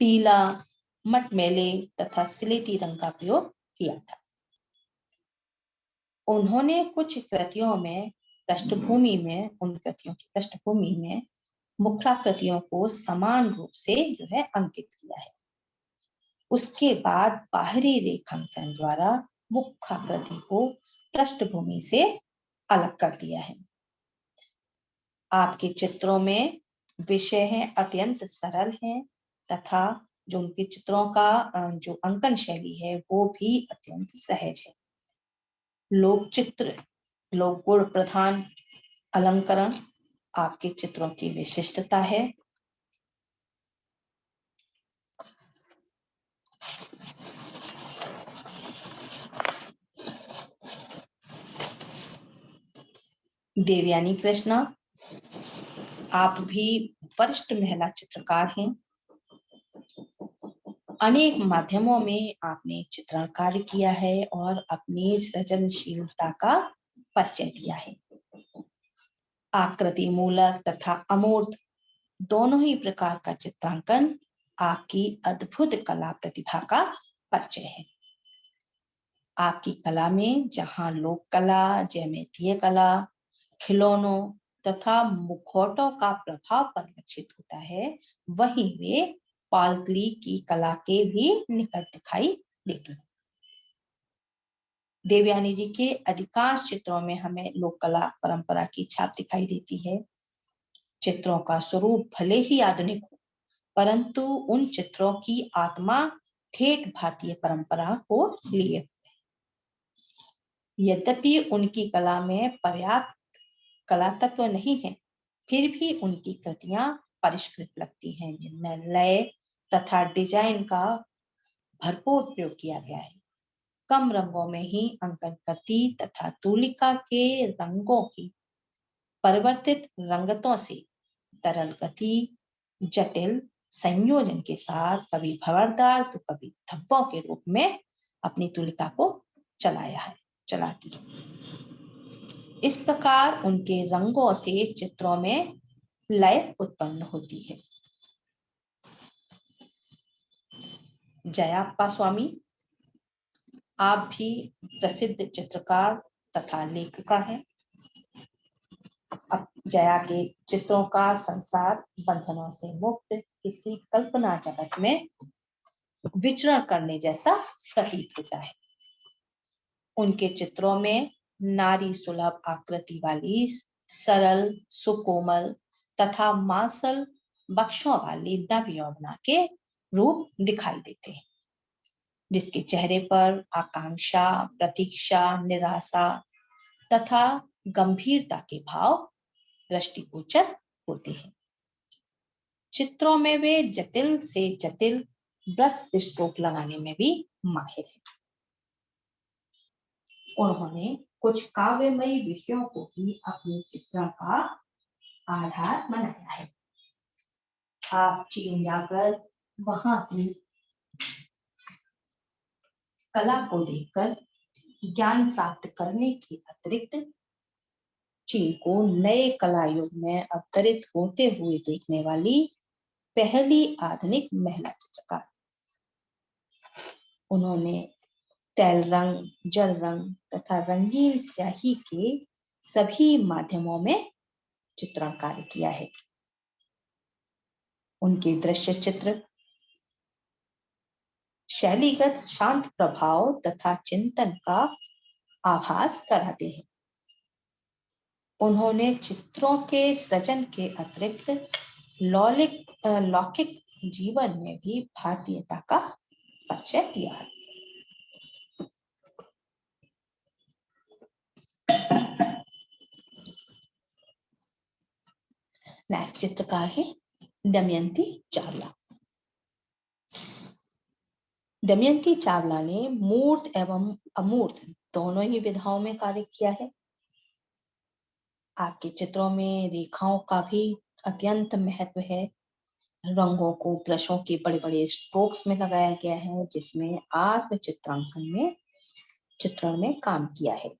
पीला, मटमैले तथा स्लेटी रंग का प्रयोग किया था। उन्होंने कुछ कृतियों में पृष्ठभूमि में उन कृतियों की पृष्ठभूमि में मुख्याकृतियों को समान रूप से जो है अंकित किया है। उसके बाद बाहरी रेखांकन द्वारा मुख्याकृति को पृष्ठभूमि से अलग कर दिया है। आपके चित्रों में विषय है अत्यंत सरल हैं तथा जो उनके चित्रों का जो अंकन शैली है वो भी अत्यंत सहज है। लोक चित्र, लोक गुण प्रधान अलंकरण आपके चित्रों की विशिष्टता है। देवयानी कृष्णा, आप भी वरिष्ठ महिला चित्रकार हैं। अनेक माध्यमों में आपने चित्रण कार्य किया है और अपनी सृजनशीलता का परिचय दिया है। आकृति मूलक तथा अमूर्त दोनों ही प्रकार का चित्रांकन आपकी अद्भुत कला प्रतिभा का परिचय है। आपकी कला में जहां लोक कला, ज्यामितीय कला, खिलौनों तथा मुखौटों का प्रभाव परिलक्षित होता है, वहीं वे पालकली की कला के भी निकट दिखाई देती है। देवयानी जी के अधिकांश चित्रों में हमें लोक कला परंपरा की छाप दिखाई देती है। चित्रों का स्वरूप भले ही आधुनिक हो, परंतु उन चित्रों की आत्मा ठेठ भारतीय परंपरा को लिए। यद्यपि उनकी कला में पर्याप्त कला तत्व नहीं है, फिर भी उनकी कृतियां परिष्कृत लगती हैं, जिनमें लय तथा डिजाइन का भरपूर प्रयोग किया गया है। कम रंगों में ही अंकन करती तथा तूलिका के रंगों की परिवर्तित रंगतों से तरल गति, जटिल संयोजन के साथ कभी भंवरदार तो कभी धब्बों के रूप में अपनी तूलिका को चलाती है। इस प्रकार उनके रंगों से चित्रों में लय उत्पन्न होती है। जयाप्पा स्वामी, आप भी प्रसिद्ध चित्रकार तथा लेखिका हैं। अब जया के चित्रों का संसार बंधनों से मुक्त किसी कल्पना जगत में विचरण करने जैसा प्रतीत होता है। उनके चित्रों में नारी सुलभ आकृति वाली सरल, सुकोमल तथा मांसल बक्षों वाली नव यौवना के रूप दिखाई देते हैं, जिसके चेहरे पर आकांक्षा, प्रतीक्षा, निराशा तथा गंभीरता के भाव दृष्टिगोचर होते हैं। चित्रों में वे जटिल से जटिल ब्रश स्ट्रोक लगाने में भी माहिर हैं। उन्होंने कुछ काव्यमयी विषयों को भी अपने चित्रण का आधार बनाया है। आप चीन जाकर वहां की कला को देखकर ज्ञान प्राप्त करने के अतिरिक्त चीन को नए कला युग में अवतरित होते हुए देखने वाली पहली आधुनिक महिला चित्रकार। उन्होंने तैल रंग, जल रंग तथा रंगीन स्याही के सभी माध्यमों में चित्रण कार्य किया है। उनके दृश्य चित्र शैलीगत शांत प्रभाव तथा चिंतन का आभास कराते हैं। उन्होंने चित्रों के सृजन के अतिरिक्त लौकिक जीवन में भी भारतीयता का परिचय दिया है। नेक्स्ट चित्रकार है दमयंती चावला। दमयंती चावला ने मूर्त एवं अमूर्त दोनों ही विधाओं में कार्य किया है। आपके चित्रों में रेखाओं का भी अत्यंत महत्व है। रंगों को ब्रशों के बड़े बड़े स्ट्रोक्स में लगाया गया है, जिसमें आत्म चित्रण में काम किया है।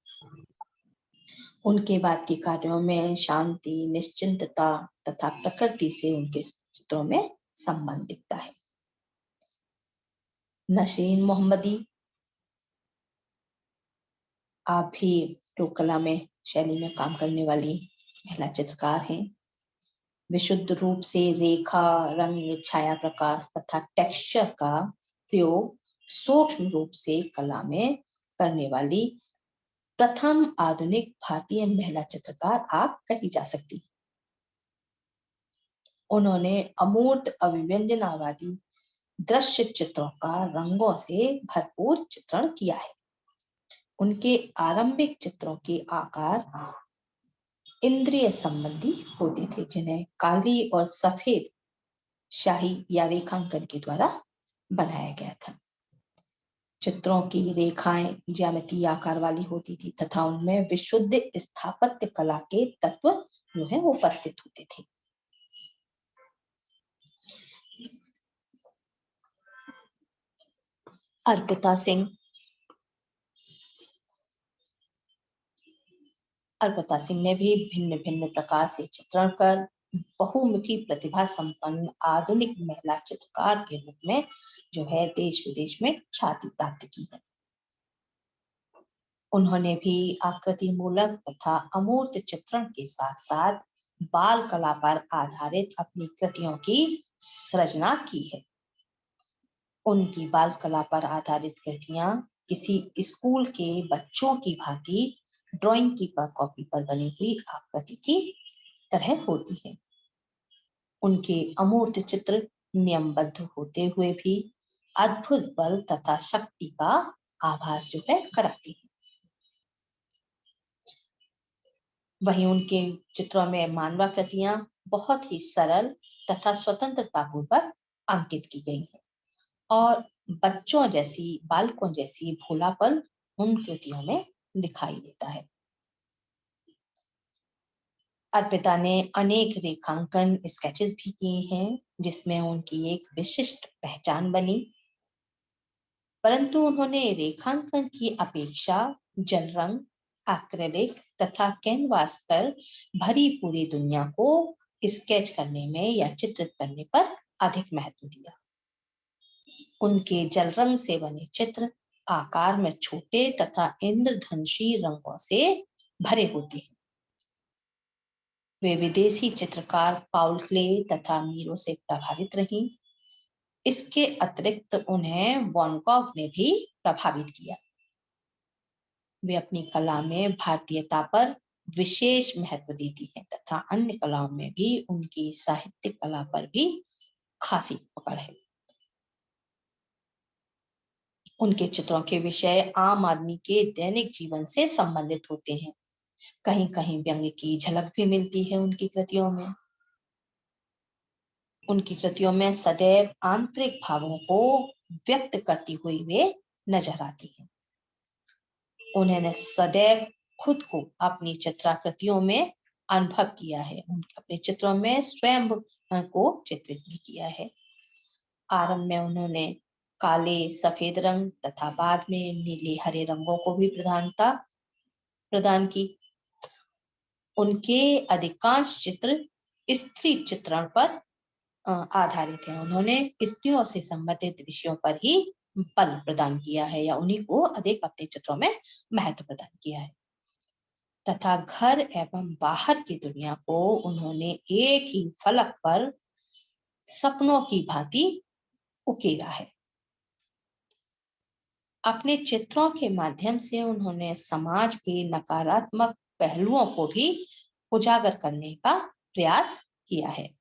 उनके बाद के कार्यों में शांति, निश्चिंतता तथा प्रकृति से उनके चित्रों में संबंध दिखता है। नशीन मोहम्मदी, आप भी लोक कला में शैली में काम करने वाली महिला चित्रकार हैं। विशुद्ध रूप से रेखा, रंग, छाया प्रकाश तथा टेक्सचर का प्रयोग सूक्ष्म रूप से कला में करने वाली प्रथम आधुनिक भारतीय महिला चित्रकार आप कही जा सकती। उन्होंने अमूर्त, अभिव्यंजनावादी दृश्य चित्रों का रंगों से भरपूर चित्रण किया है। उनके आरंभिक चित्रों के आकार इंद्रिय संबंधी होते थे, जिन्हें काली और सफेद शाही या रेखांकन के द्वारा बनाया गया था। चित्रों की रेखाएं ज्यामितीय आकार वाली होती थी तथा उनमें विशुद्ध स्थापत्य कला के तत्व जो है वो उपस्थित होते थे। अर्पिता सिंह ने भी भिन्न भिन्न प्रकार से चित्रण कर बहुमुखी प्रतिभा संपन्न आधुनिक महिला चित्रकार के रूप में जो है देश विदेश में ख्याति प्राप्त की है। उन्होंने भी आकृति मूलक तथा अमूर्त चित्रण के साथ साथ बाल कला पर आधारित अपनी कृतियों की सृजना की है। उनकी बाल कला पर आधारित कृतियां किसी स्कूल के बच्चों की भांति ड्राइंग की कॉपी पर बनी हुई आकृति की तरह होती है। उनके अमूर्त चित्र नियमबद्ध होते हुए भी अद्भुत बल तथा शक्ति का आभास जो है कराती है। वहीं उनके चित्रों में मानवाकृतियां बहुत ही सरल तथा स्वतंत्रता पूर्वक अंकित की गई है और बालकों जैसी भोलापन उन कृतियों में दिखाई देता है। अर्पिता ने अनेक रेखांकन स्केचेस भी किए हैं, जिसमें उनकी एक विशिष्ट पहचान बनी, परंतु उन्होंने रेखांकन की अपेक्षा जल रंग, एक्रेलिक तथा कैनवास पर भरी पूरी दुनिया को स्केच करने में या चित्रित करने पर अधिक महत्व दिया। उनके जल रंग से बने चित्र आकार में छोटे तथा इंद्रधनुषी रंगों से भरे होते हैं। वे विदेशी चित्रकार पाउल क्ले तथा मीरो से प्रभावित रहीं। इसके अतिरिक्त उन्हें वैन गॉग ने भी प्रभावित किया। वे अपनी कला में भारतीयता पर विशेष महत्व देती हैं तथा अन्य कलाओं में भी उनकी साहित्यिक कला पर भी खासी पकड़ है। उनके चित्रों के विषय आम आदमी के दैनिक जीवन से संबंधित होते हैं। कहीं कहीं व्यंग्य की झलक भी मिलती है उनकी कृतियों में। उनकी कृतियों में सदैव आंतरिक भावों को व्यक्त करती हुई वे नजर आती हैं। उन्होंने सदैव खुद को अपनी चित्राकृतियों में अनुभव किया है। उनके अपने चित्रों में स्वयं को चित्रित भी किया है। आरंभ में उन्होंने काले सफेद रंग तथा बाद में नीले हरे रंगों को भी प्रदान की। उनके अधिकांश चित्र स्त्री चित्रण पर आधारित है। उन्होंने स्त्रियों से संबंधित विषयों पर ही बल प्रदान किया है या उन्हीं को अधिक अपने चित्रों में महत्व प्रदान किया है तथा घर एवं बाहर की दुनिया को उन्होंने एक ही फलक पर सपनों की भांति उकेरा है। अपने चित्रों के माध्यम से उन्होंने समाज के नकारात्मक पहलुओं को भी उजागर करने का प्रयास किया है।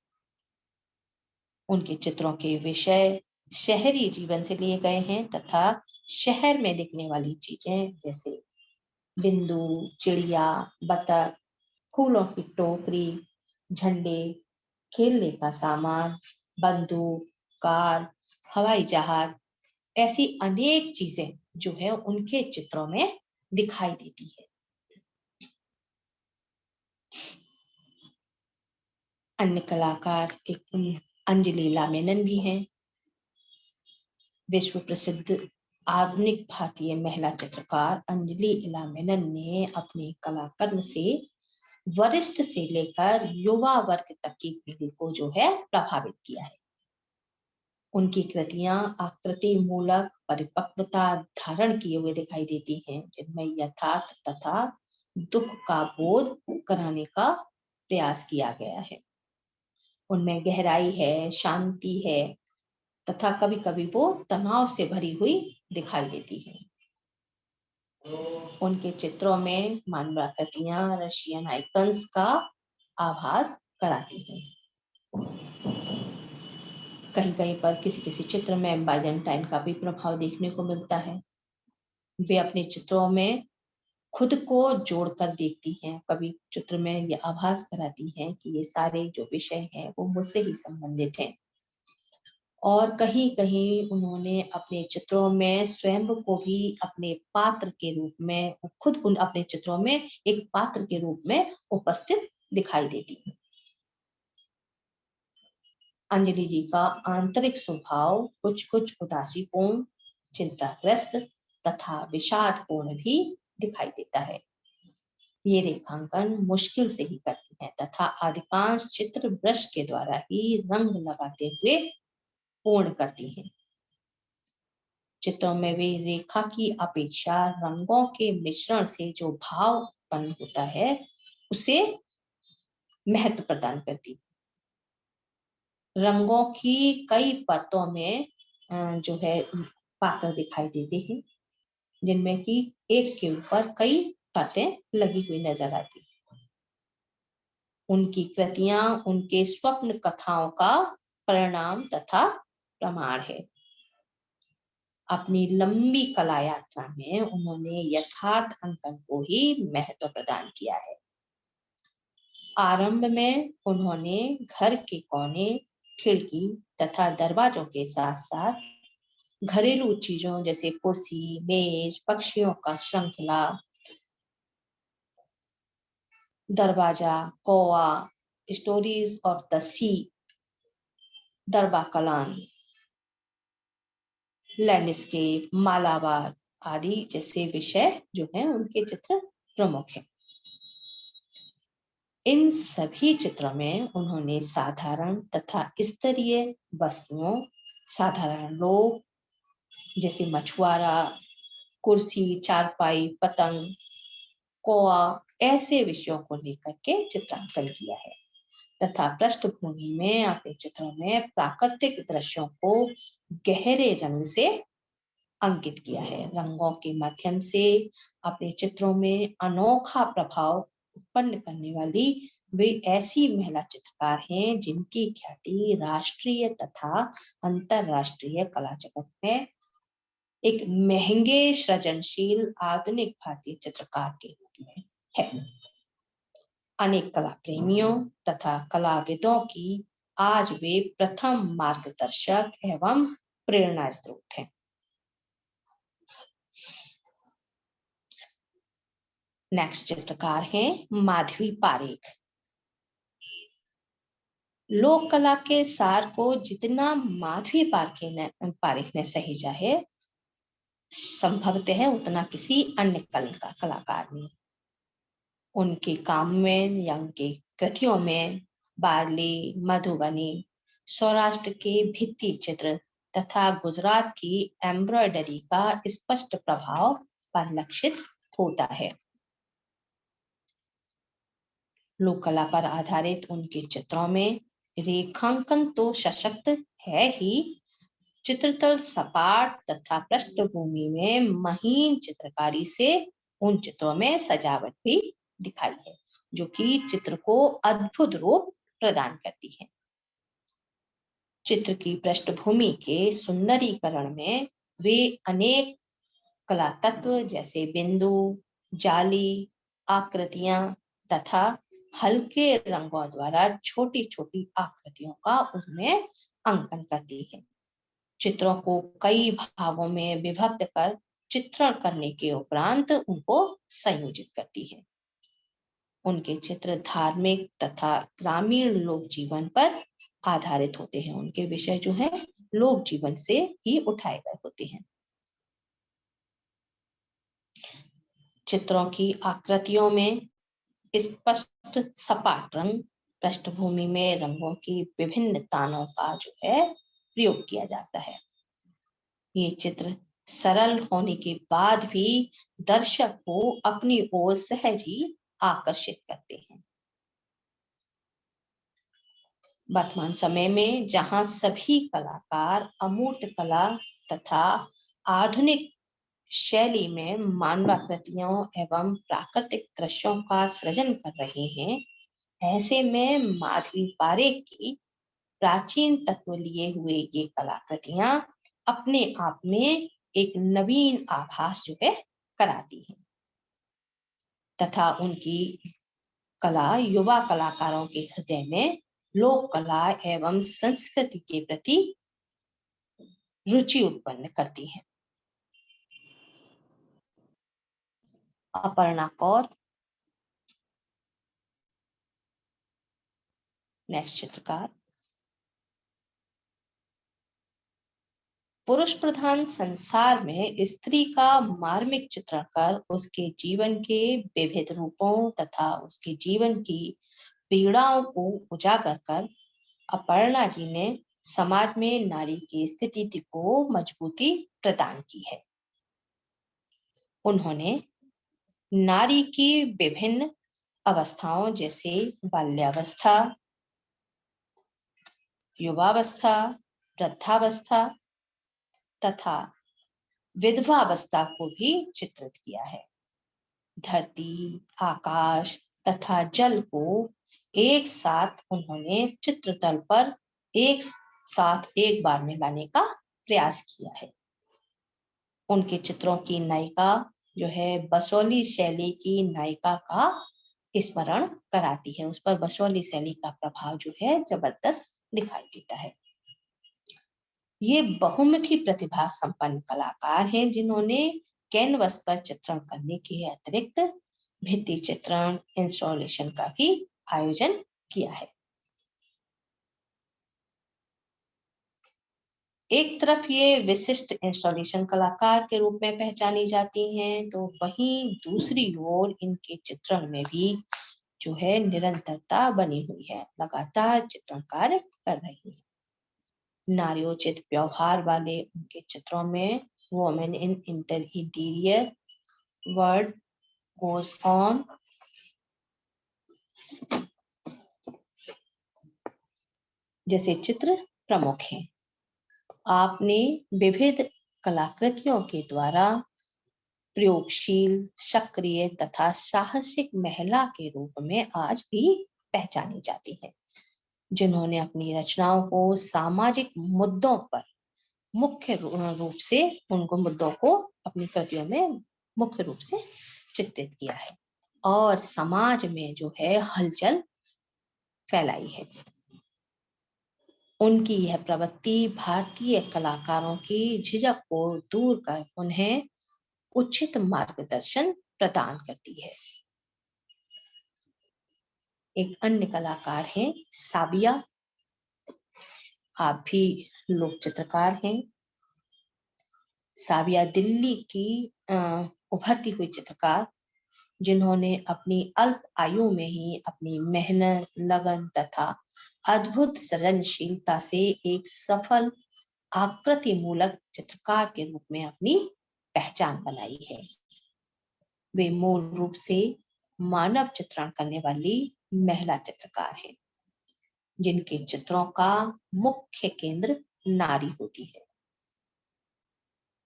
उनके चित्रों के विषय शहरी जीवन से लिए गए हैं तथा शहर में दिखने वाली चीजें जैसे बिंदु, चिड़िया, बतख, फूलों की टोकरी, झंडे, खेलने का सामान, बंदूक, कार, हवाई जहाज, ऐसी अनेक चीजें जो है उनके चित्रों में दिखाई देती है। अन्य कलाकार एक अंजलि ला मेनन भी हैं। विश्व प्रसिद्ध आधुनिक भारतीय महिला चित्रकार अंजलि ला मेनन ने अपने कलाकर्म से वरिष्ठ से लेकर युवा वर्ग तक की पीढ़ी को जो है प्रभावित किया है। उनकी कृतियां आकृति मूलक परिपक्वता धारण किए हुए दिखाई देती हैं, जिनमें यथार्थ तथा दुख का बोध कराने का प्रयास किया गया है। उनमें गहराई है, शांति है तथा कभी कभी वो तनाव से भरी हुई दिखाई देती है। उनके चित्रों में मानवाकृतियां रशियन आइकन्स का आभास कराती हैं। कहीं कहीं पर किसी किसी चित्र में बाइजेंटाइन का भी प्रभाव देखने को मिलता है। वे अपने चित्रों में खुद को जोड़कर देखती हैं, कभी चित्र में ये आभास कराती हैं कि ये सारे जो विषय हैं वो मुझसे ही संबंधित हैं। और कहीं कहीं उन्होंने अपने चित्रों में स्वयं को भी अपने पात्र के रूप में, खुद उन अपने चित्रों में एक पात्र के रूप में उपस्थित दिखाई देती है। अंजलि जी का आंतरिक स्वभाव कुछ कुछ उदासीपूर्ण, चिंताग्रस्त तथा विषादपूर्ण भी दिखाई देता है। ये रेखांकन मुश्किल से ही करती हैं तथा अधिकांश चित्र ब्रश के द्वारा ही रंग लगाते हुए पूर्ण करती हैं। चित्रों में वे रेखा की अपेक्षा रंगों के मिश्रण से जो भाव उत्पन्न होता है उसे महत्व प्रदान करती। रंगों की कई परतों में जो है पात्र दिखाई देते हैं, जिनमें कि एक के ऊपर कई परतें लगी हुई नजर आती। उनकी कृतियां उनके स्वप्न कथाओं का परिणाम तथा प्रमाण है। अपनी लंबी कला यात्रा में उन्होंने यथार्थ अंकन को ही महत्व प्रदान किया है। आरंभ में उन्होंने घर के कोने, खिड़की तथा दरवाजों के साथ साथ घरेलू चीजों जैसे कुर्सी, मेज, पक्षियों का श्रृंखला, दरवाजा, कौवा, स्टोरीज ऑफ द सी, दरबा कलान, लैंडस्केप, मालाबार आदि जैसे विषय जो हैं उनके चित्र प्रमुख हैं। इन सभी चित्रों में उन्होंने साधारण तथा स्तरीय वस्तुओं, साधारण लोग जैसे मछुआरा, कुर्सी, चारपाई, पतंग, कौआ, ऐसे विषयों को लेकर के चित्रांकन किया है तथा पृष्ठभूमि में अपने चित्रों में प्राकृतिक दृश्यों को गहरे रंग से अंकित किया है। रंगों के माध्यम से अपने चित्रों में अनोखा प्रभाव उत्पन्न करने वाली वे ऐसी महिला चित्रकार हैं जिनकी ख्याति राष्ट्रीय तथा अंतरराष्ट्रीय कला जगत में एक महंगे सृजनशील आधुनिक भारतीय चित्रकार के रूप में है। अनेक कला प्रेमियों तथा कलाविदों की आज वे प्रथम मार्गदर्शक एवं प्रेरणा स्रोत हैं। नेक्स्ट चित्रकार हैं माधवी पारेख। लोक कला के सार को जितना माधवी पारेख ने सहेजा है, संभवतः उतना किसी अन्य कलाकार ने। उनके काम में या उनके कृतियों में बार्ली, मधुबनी, सौराष्ट्र के भित्ति चित्र तथा गुजरात की एम्ब्रॉयडरी का स्पष्ट प्रभाव परिलक्षित होता है। लोक कला पर आधारित उनके चित्रों में रेखांकन तो सशक्त है ही, चित्रतल सपाट तथा पृष्ठभूमि में महीन चित्रकारी से उन चित्रों में सजावट भी दिखाई है, जो कि चित्र को अद्भुत रूप प्रदान करती है। चित्र की पृष्ठभूमि के सुंदरीकरण में वे अनेक कला तत्व जैसे बिंदु, जाली, आकृतियां तथा हल्के रंगों द्वारा छोटी छोटी आकृतियों का उनमें अंकन करती है। चित्रों को कई भागों में विभक्त कर चित्रण करने के उपरांत उनको संयोजित करती है। उनके चित्र धार्मिक तथा ग्रामीण लोक जीवन पर आधारित होते हैं। उनके विषय जो है लोक जीवन से ही उठाए गए होते हैं। चित्रों की आकृतियों में स्पष्ट सपाट रंग, पृष्ठभूमि में रंगों की विभिन्न तानों का जो है प्रयोग किया जाता है। ये चित्र सरल होने के बाद भी दर्शक को अपनी ओर सहज ही आकर्षित करते हैं। वर्तमान समय में जहां सभी कलाकार अमूर्त कला तथा आधुनिक शैली में मानवाकृतियों एवं प्राकृतिक दृश्यों का सृजन कर रहे हैं, ऐसे में माधवी पारेख की प्राचीन तत्व लिए हुए ये कलाकृतियां अपने आप में एक नवीन आभास जो है कराती हैं तथा उनकी कला युवा कलाकारों के हृदय में लोक कला एवं संस्कृति के प्रति रुचि उत्पन्न करती है। अपर्णा कौर, नेक्स्ट चित्रकार। पुरुष प्रधान संसार में स्त्री का मार्मिक चित्रण कर उसके जीवन के विविध रूपों तथा उसके जीवन की पीड़ाओं को उजागर कर अपर्णा जी ने समाज में नारी की स्थिति को मजबूती प्रदान की है। उन्होंने नारी की विभिन्न अवस्थाओं जैसे बाल्यावस्था, युवावस्था, वृद्धावस्था तथा विधवावस्था को भी चित्रित किया है। धरती, आकाश तथा जल को एक साथ उन्होंने चित्रतल पर एक साथ एक बार में लाने का प्रयास किया है। उनके चित्रों की नायिका जो है बसोली शैली की नायिका का स्मरण कराती है। उस पर बसोली शैली का प्रभाव जो है जबरदस्त दिखाई देता है। ये बहुमुखी प्रतिभा संपन्न कलाकार हैं जिन्होंने कैनवस पर चित्रण करने के अतिरिक्त भित्ति चित्रण, इंस्टॉलेशन का भी आयोजन किया है। एक तरफ ये विशिष्ट इंस्टॉलेशन कलाकार के रूप में पहचानी जाती हैं, तो वहीं दूसरी ओर इनके चित्रण में भी जो है निरंतरता बनी हुई है, लगातार चित्रण कार्य कर रही है। नार्योचित व्यवहार वाले उनके चित्रों में women in interior, word goes on, जैसे चित्र प्रमुख हैं। आपने विविध कलाकृतियों के द्वारा प्रयोगशील, सक्रिय तथा साहसिक महिला के रूप में आज भी पहचानी जाती है, जिन्होंने अपनी रचनाओं को सामाजिक मुद्दों पर मुख्य रूप से उनको मुद्दों को अपनी कृतियों में मुख्य रूप से चित्रित किया है और समाज में जो है हलचल फैलाई है। उनकी यह प्रवृत्ति भारतीय कलाकारों की झिझक को दूर कर उन्हें उचित मार्गदर्शन प्रदान करती है। एक अन्य कलाकार हैं साबिया। आप भी लोक चित्रकार हैं। साबिया दिल्ली की उभरती हुई चित्रकार, जिन्होंने अपनी अल्प आयु में ही अपनी मेहनत, लगन तथा अद्भुत सृजनशीलता से एक सफल आकृति मूलक चित्रकार के रूप में अपनी पहचान बनाई है। वे मूल रूप से मानव चित्रण करने वाली महिला चित्रकार हैं, जिनके चित्रों का मुख्य केंद्र नारी होती है।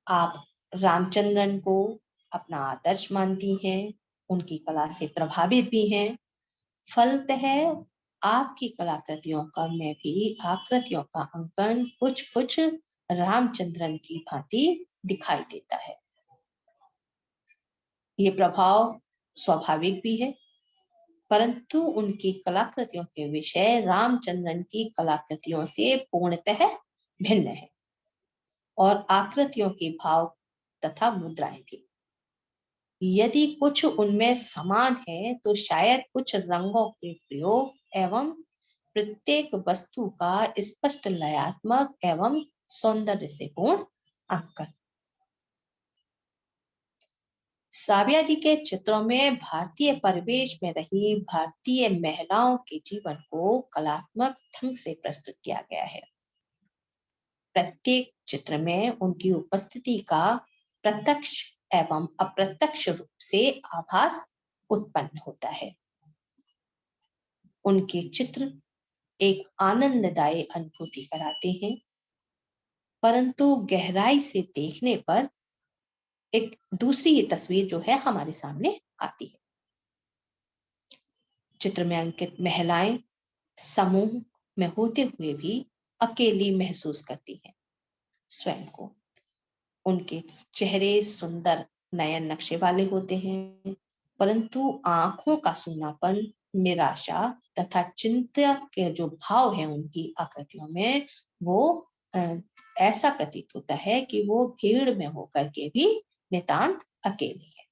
आप रामचंद्रन को अपना आदर्श मानती हैं, उनकी कला से प्रभावित भी हैं। फलतः आपकी कलाकृतियों का में भी आकृतियों का अंकन कुछ रामचंद्रन की भांति दिखाई देता है। ये प्रभाव स्वाभाविक भी है, परंतु उनकी कलाकृतियों के विषय रामचंद्रन की कलाकृतियों से पूर्णतः भिन्न है और आकृतियों के भाव तथा मुद्राएं भी। यदि कुछ उनमें समान है तो शायद कुछ रंगों के प्रयोग एवं प्रत्येक वस्तु का स्पष्ट लयात्मक एवं सौंदर्य से पूर्ण अंकन। साबिया जी के चित्रों में भारतीय परिवेश में रही भारतीय महिलाओं के जीवन को कलात्मक ढंग से प्रस्तुत किया गया है। प्रत्येक चित्र में उनकी उपस्थिति का प्रत्यक्ष एवं अप्रत्यक्ष रूप से आभास उत्पन्न होता है। उनके चित्र एक आनंददायी अनुभूति कराते हैं, परंतु गहराई से देखने पर एक दूसरी ये तस्वीर जो है हमारे सामने आती है। चित्र में अंकित महिलाएं समूह में होते हुए भी अकेली महसूस करती हैं स्वयं को। उनके चेहरे सुंदर नयन नक्शे वाले होते हैं, परंतु आंखों का सूनापन, निराशा तथा चिंता के जो भाव है उनकी आकृतियों में, वो ऐसा प्रतीत होता है कि वो भीड़ में होकर के भी नितांत अकेली है।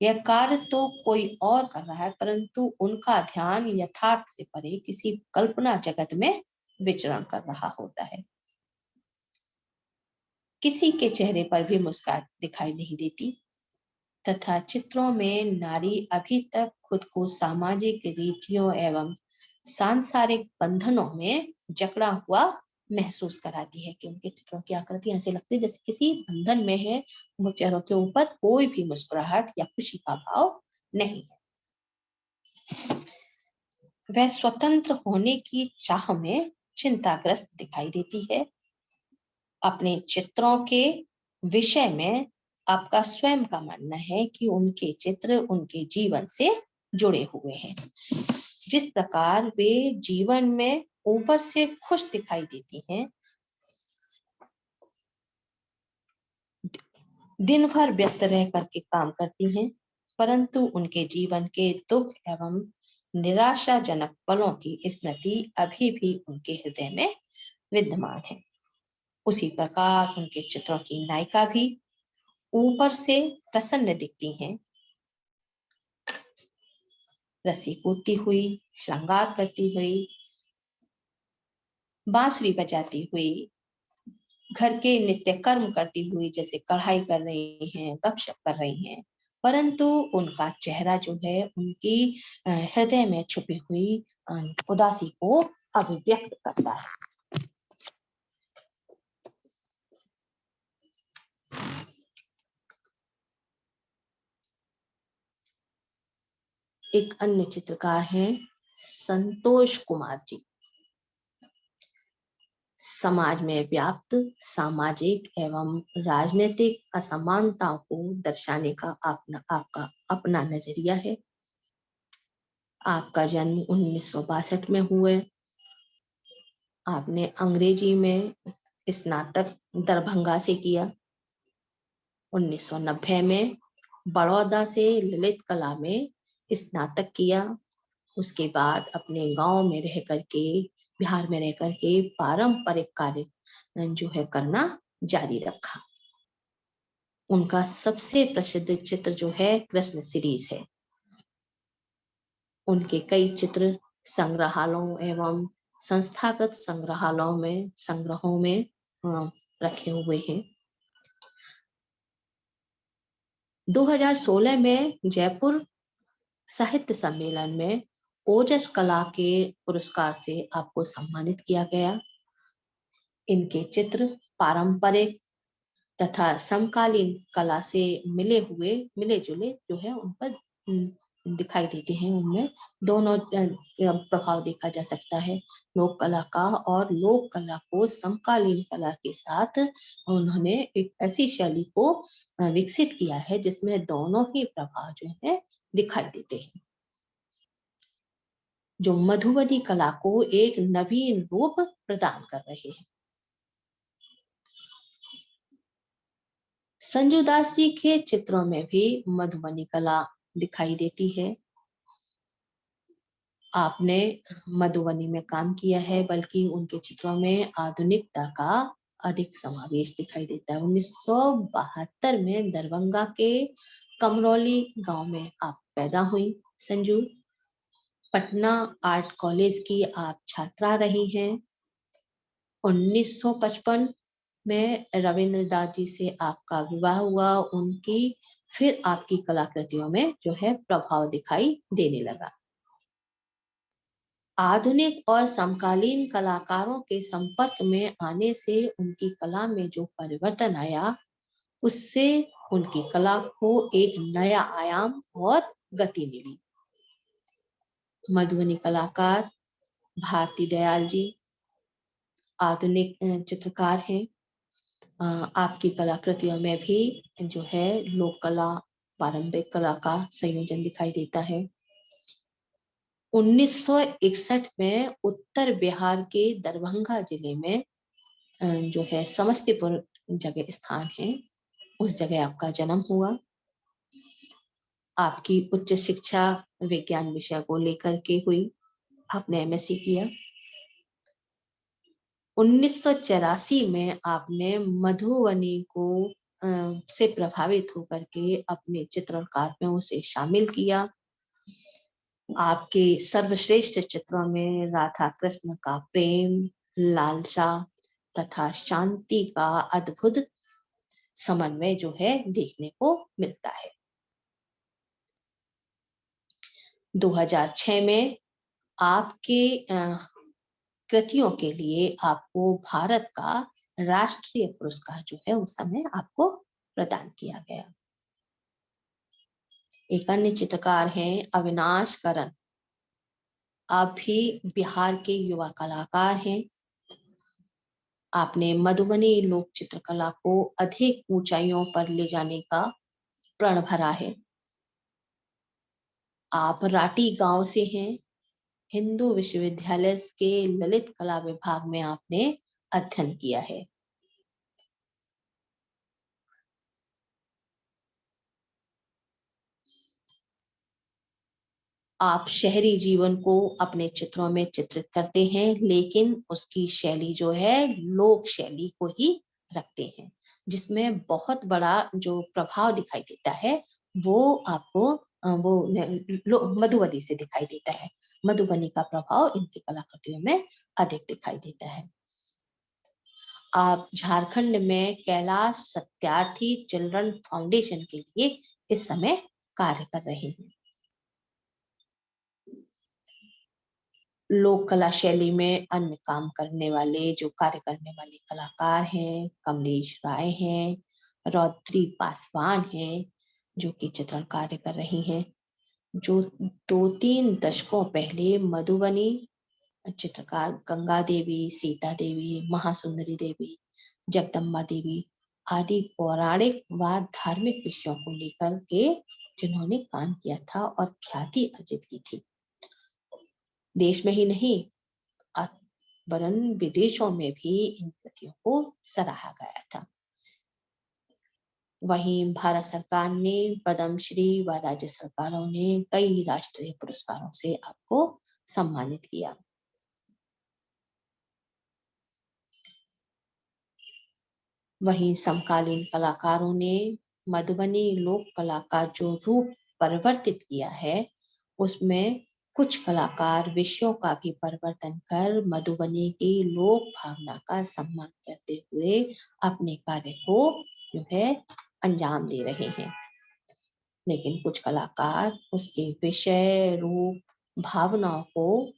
यह कार्य तो कोई और कर रहा है, परंतु उनका ध्यान यथार्थ से परे किसी कल्पना जगत में विचरण कर रहा होता है। किसी के चेहरे पर भी मुस्कान दिखाई नहीं देती तथा चित्रों में नारी अभी तक खुद को सामाजिक रीतियों एवं सांसारिक बंधनों में जकड़ा हुआ महसूस कराती है कि उनके चित्रों की आकृति ऐसे लगती है जैसे किसी बंधन में है। वो चेहरों के ऊपर कोई भी मुस्कुराहट या खुशी का भाव नहीं है। वह स्वतंत्र होने की चाह में चिंताग्रस्त दिखाई देती है। अपने चित्रों के विषय में आपका स्वयं का मानना है कि उनके चित्र उनके जीवन से जुड़े हुए हैं। जिस प्रकार वे जीवन में ऊपर से खुश दिखाई देती हैं, दिन भर व्यस्त रह करके काम करती हैं, परंतु उनके जीवन के दुख एवं निराशाजनक पलों की स्मृति अभी भी उनके हृदय में विद्यमान है। उसी प्रकार उनके चित्रों की नायिका भी ऊपर से प्रसन्न दिखती हैं, रस्सी कूदती हुई, श्रृंगार करती हुई, बांसुरी बजाती हुई, घर के नित्य कर्म करती हुई, जैसे कढ़ाई कर रही हैं, गपशप कर रही हैं, परंतु उनका चेहरा जो है उनकी हृदय में छुपी हुई उदासी को अभिव्यक्त करता है। एक अन्य चित्रकार हैं संतोष कुमार जी। समाज में व्याप्त सामाजिक एवं राजनीतिक असमानताओं को दर्शाने का आपका अपना नजरिया है। आपका जन्म 1962 में हुए। आपने अंग्रेजी में स्नातक दरभंगा से किया। 1990 में बड़ौदा से ललित कला में स्नातक किया। उसके बाद अपने गांव में रह करके, बिहार में रह करके पारंपरिक कार्य जो है करना जारी रखा। उनका सबसे प्रसिद्ध चित्र जो है कृष्ण सीरीज है। उनके कई चित्र संग्रहालयों एवं संस्थागत संग्रहों में रखे हुए हैं। 2016 में जयपुर साहित्य सम्मेलन में ओजस कला के पुरस्कार से आपको सम्मानित किया गया। इनके चित्र पारंपरिक तथा समकालीन कला से मिले जुले जो है उन पर दिखाई देते हैं। उनमें दोनों प्रभाव देखा जा सकता है, लोक कला का, और लोक कला को समकालीन कला के साथ उन्होंने एक ऐसी शैली को विकसित किया है जिसमें दोनों ही प्रभाव जो है दिखाई देते हैं, जो मधुबनी कला को एक नवीन रूप प्रदान कर रहे हैं। संजू दास जी के चित्रों में भी मधुबनी कला दिखाई देती है। आपने मधुबनी में काम किया है, बल्कि उनके चित्रों में आधुनिकता का अधिक समावेश दिखाई देता है। 1972 में दरभंगा के कमरौली गांव में आप पैदा हुई संजू। पटना आर्ट कॉलेज की आप छात्रा रही हैं। 1955 में रविंद्र दास जी से आपका विवाह हुआ। उनकी फिर आपकी कलाकृतियों में जो है प्रभाव दिखाई देने लगा। आधुनिक और समकालीन कलाकारों के संपर्क में आने से उनकी कला में जो परिवर्तन आया, उससे उनकी कला को एक नया आयाम और गति मिली। मधुबनी कलाकार भारती दयाल जी आधुनिक चित्रकार हैं। आपकी कलाकृतियों में भी जो है लोक कला, पारंपरिक कला का संयोजन दिखाई देता है। 1961 में उत्तर बिहार के दरभंगा जिले में जो है समस्तीपुर जगह स्थान है, उस जगह आपका जन्म हुआ। आपकी उच्च शिक्षा विज्ञान विषय को लेकर के हुई। आपने एमएससी किया। 1984 में आपने मधुबनी को से प्रभावित होकर के अपने चित्रकार में उसे शामिल किया। आपके सर्वश्रेष्ठ चित्रों में राधा कृष्ण का प्रेम, लालसा तथा शांति का अद्भुत समन्वय जो है देखने को मिलता है। 2006 में आपके कृतियों के लिए आपको भारत का राष्ट्रीय पुरस्कार जो है उस समय आपको प्रदान किया गया। एक अन्य चित्रकार हैं अविनाश करण। आप भी बिहार के युवा कलाकार हैं। आपने मधुबनी लोक चित्रकला को अधिक ऊंचाइयों पर ले जाने का प्रण भरा है। आप राटी गांव से हैं। हिंदू विश्वविद्यालय के ललित कला विभाग में आपने अध्ययन किया है। आप शहरी जीवन को अपने चित्रों में चित्रित करते हैं, लेकिन उसकी शैली जो है लोक शैली को ही रखते हैं, जिसमें बहुत बड़ा जो प्रभाव दिखाई देता है वो आपको वो मधुबनी से दिखाई देता है। मधुबनी का प्रभाव इनकी कलाकृतियों में अधिक दिखाई देता है। आप झारखंड में कैलाश सत्यार्थी चिल्ड्रन फाउंडेशन के लिए इस समय कार्य कर रहे हैं। लोक कला शैली में अन्य काम करने वाले जो कार्य करने वाले कलाकार हैं, कमलेश राय हैं, रौद्री पासवान हैं, जो कि चित्रण कार्य कर रही हैं, जो 2-3 दशकों पहले मधुबनी चित्रकार गंगा देवी, सीता देवी, महासुंदरी देवी, जगदम्बा देवी आदि पौराणिक व धार्मिक विषयों को लेकर के जिन्होंने काम किया था और ख्याति अर्जित की थी। देश में ही नहीं वरन विदेशों में भी इन कृतियों को सराहा गया था। वहीं भारत सरकार ने पद्मश्री व राज्य सरकारों ने कई राष्ट्रीय पुरस्कारों से आपको सम्मानित किया। वहीं समकालीन कलाकारों ने मधुबनी लोक कला का जो रूप परिवर्तित किया है, उसमें कुछ कलाकार विषयों का भी परिवर्तन कर मधुबनी की लोक भावना का सम्मान करते हुए अपने कार्य को जो है अंजाम दे रहे हैं। लेकिन कुछ कलाकार उसके विषय, रूप, भावनाओं को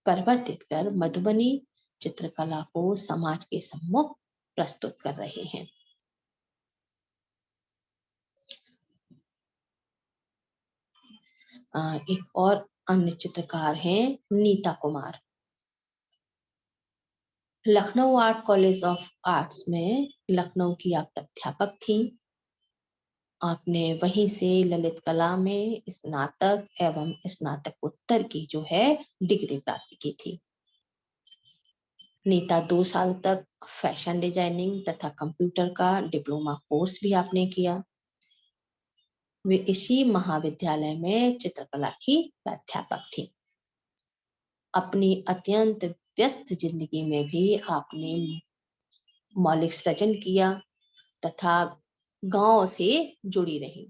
परिवर्तित कर मधुबनी चित्रकला को समाज के सम्मुख प्रस्तुत कर रहे हैं। एक और अन्य चित्रकार हैं Nita Kumar. Lucknow art college of arts में लखनऊ की आप अध्यापक थी। आपने वहीं से ललित कला में स्नातक एवं स्नातकोत्तर की जो है डिग्री प्राप्त की थी। नीता 2 साल तक फैशन डिजाइनिंग तथा कंप्यूटर का डिप्लोमा कोर्स भी आपने किया। वे इसी महाविद्यालय में चित्रकला की प्राध्यापक थी। अपनी अत्यंत व्यस्त जिंदगी में भी आपने मौलिक सृजन किया तथा गांव से जुड़ी रही।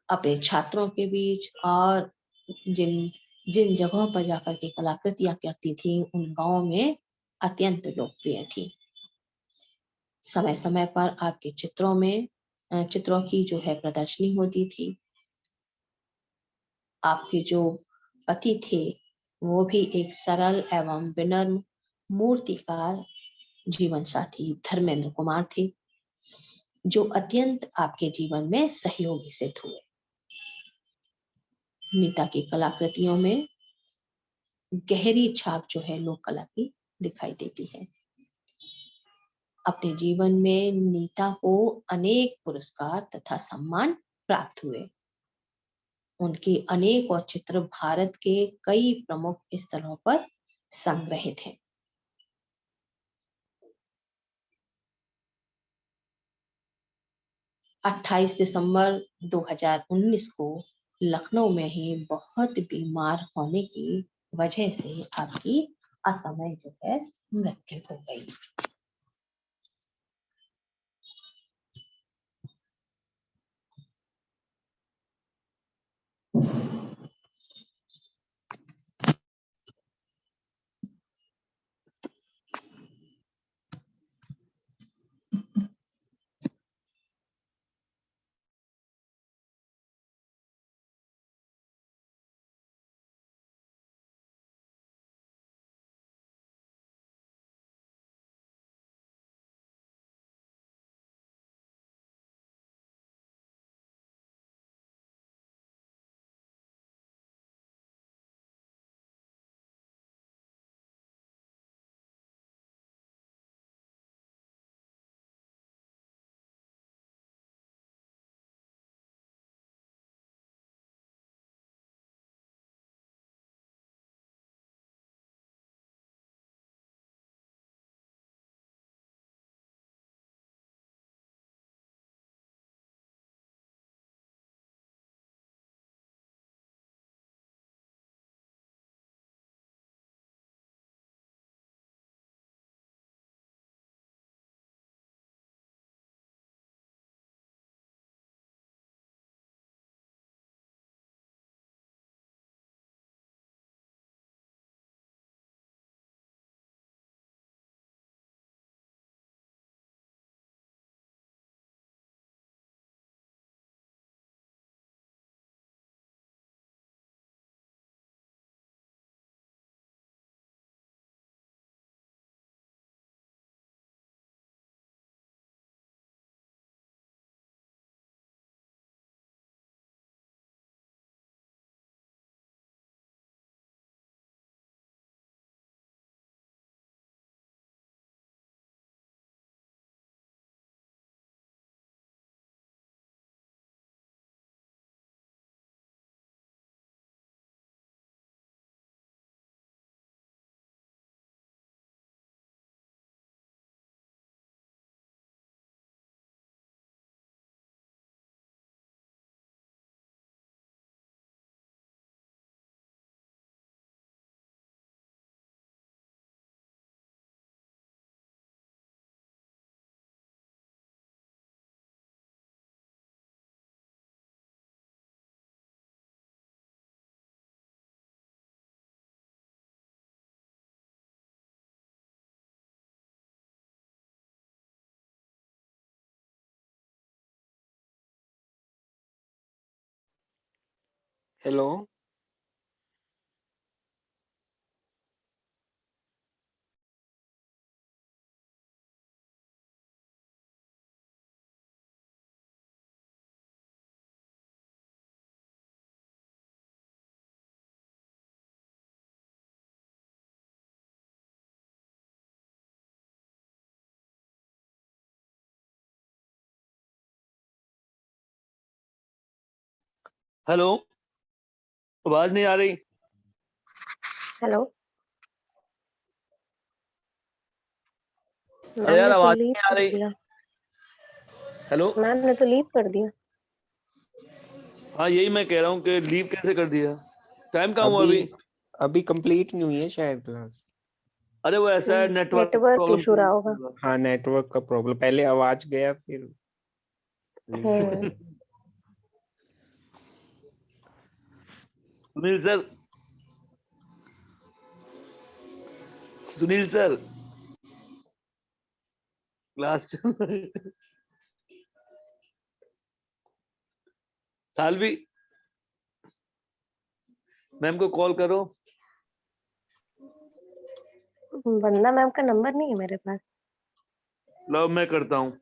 अपने छात्रों के बीच और जिन जगहों पर जाकर के कलाकृतियां करती थी उन गांवों में अत्यंत लोकप्रिय थी। समय समय पर आपके चित्रों की जो है प्रदर्शनी होती थी। आपके जो पति थे वो भी एक सरल एवं विनम्र मूर्तिकार जीवन साथी धर्मेंद्र कुमार थे, जो अत्यंत आपके जीवन में सहयोगी सिद्ध हुए। नीता की कलाकृतियों में गहरी छाप जो है लोक कला की दिखाई देती है। अपने जीवन में नीता को अनेक पुरस्कार तथा सम्मान प्राप्त हुए। उनके अनेकों चित्र भारत के कई प्रमुख स्थलों पर संग्रहित हैं। अट्ठाईस दिसंबर 2019 को लखनऊ में ही बहुत बीमार होने की वजह से आपकी असमय जो है मृत्यु हो गई। हेलो। हेलो, आवाज नहीं आ रही। हेलो अरे मैम यार ने तो आवाज लीव नहीं आ कर रही। दिया। हेलो, मैम ने तो लीव कर दिया। हाँ यही मैं कह रहा हूँ कि लीव कैसे कर दिया। टाइम कहाँ हुआ अभी अभी? अभी कंप्लीट नहीं हुई है शायद क्लास। अरे वो ऐसा है, नेटवर्क नेटवर्क इशू रहा होगा। प्रॉब्लम। हाँ, नेटवर्क का प्रॉब्लम। पहले आवाज गया फिर लीव हो हम्म। गई। Sunil sir, Sunil sir class चल रही है। सालवी मैम को कॉल करो। वंदना मैम का नंबर नहीं है मेरे पास। लो मैं करता हूँ।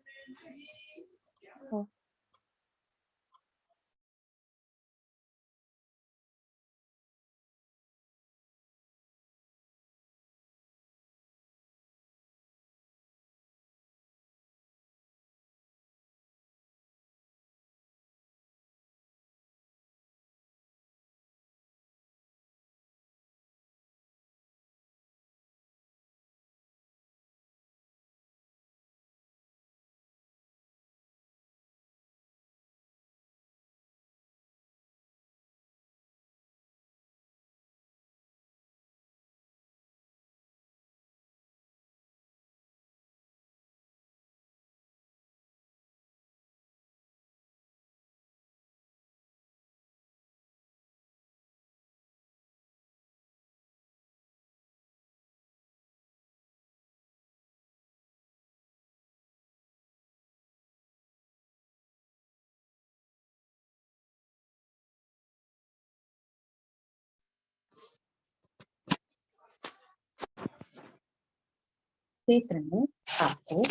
क्षेत्र में आपको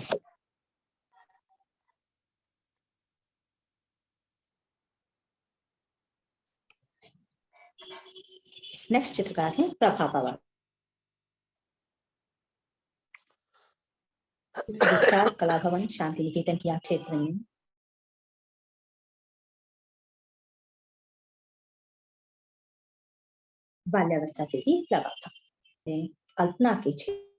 नेक्स्ट चित्रकार है प्रभा पवार। विशाल कला भवन शांति निकेतन की आप क्षेत्र में बाल्यावस्था से ही लगा था। कल्पना के क्षेत्र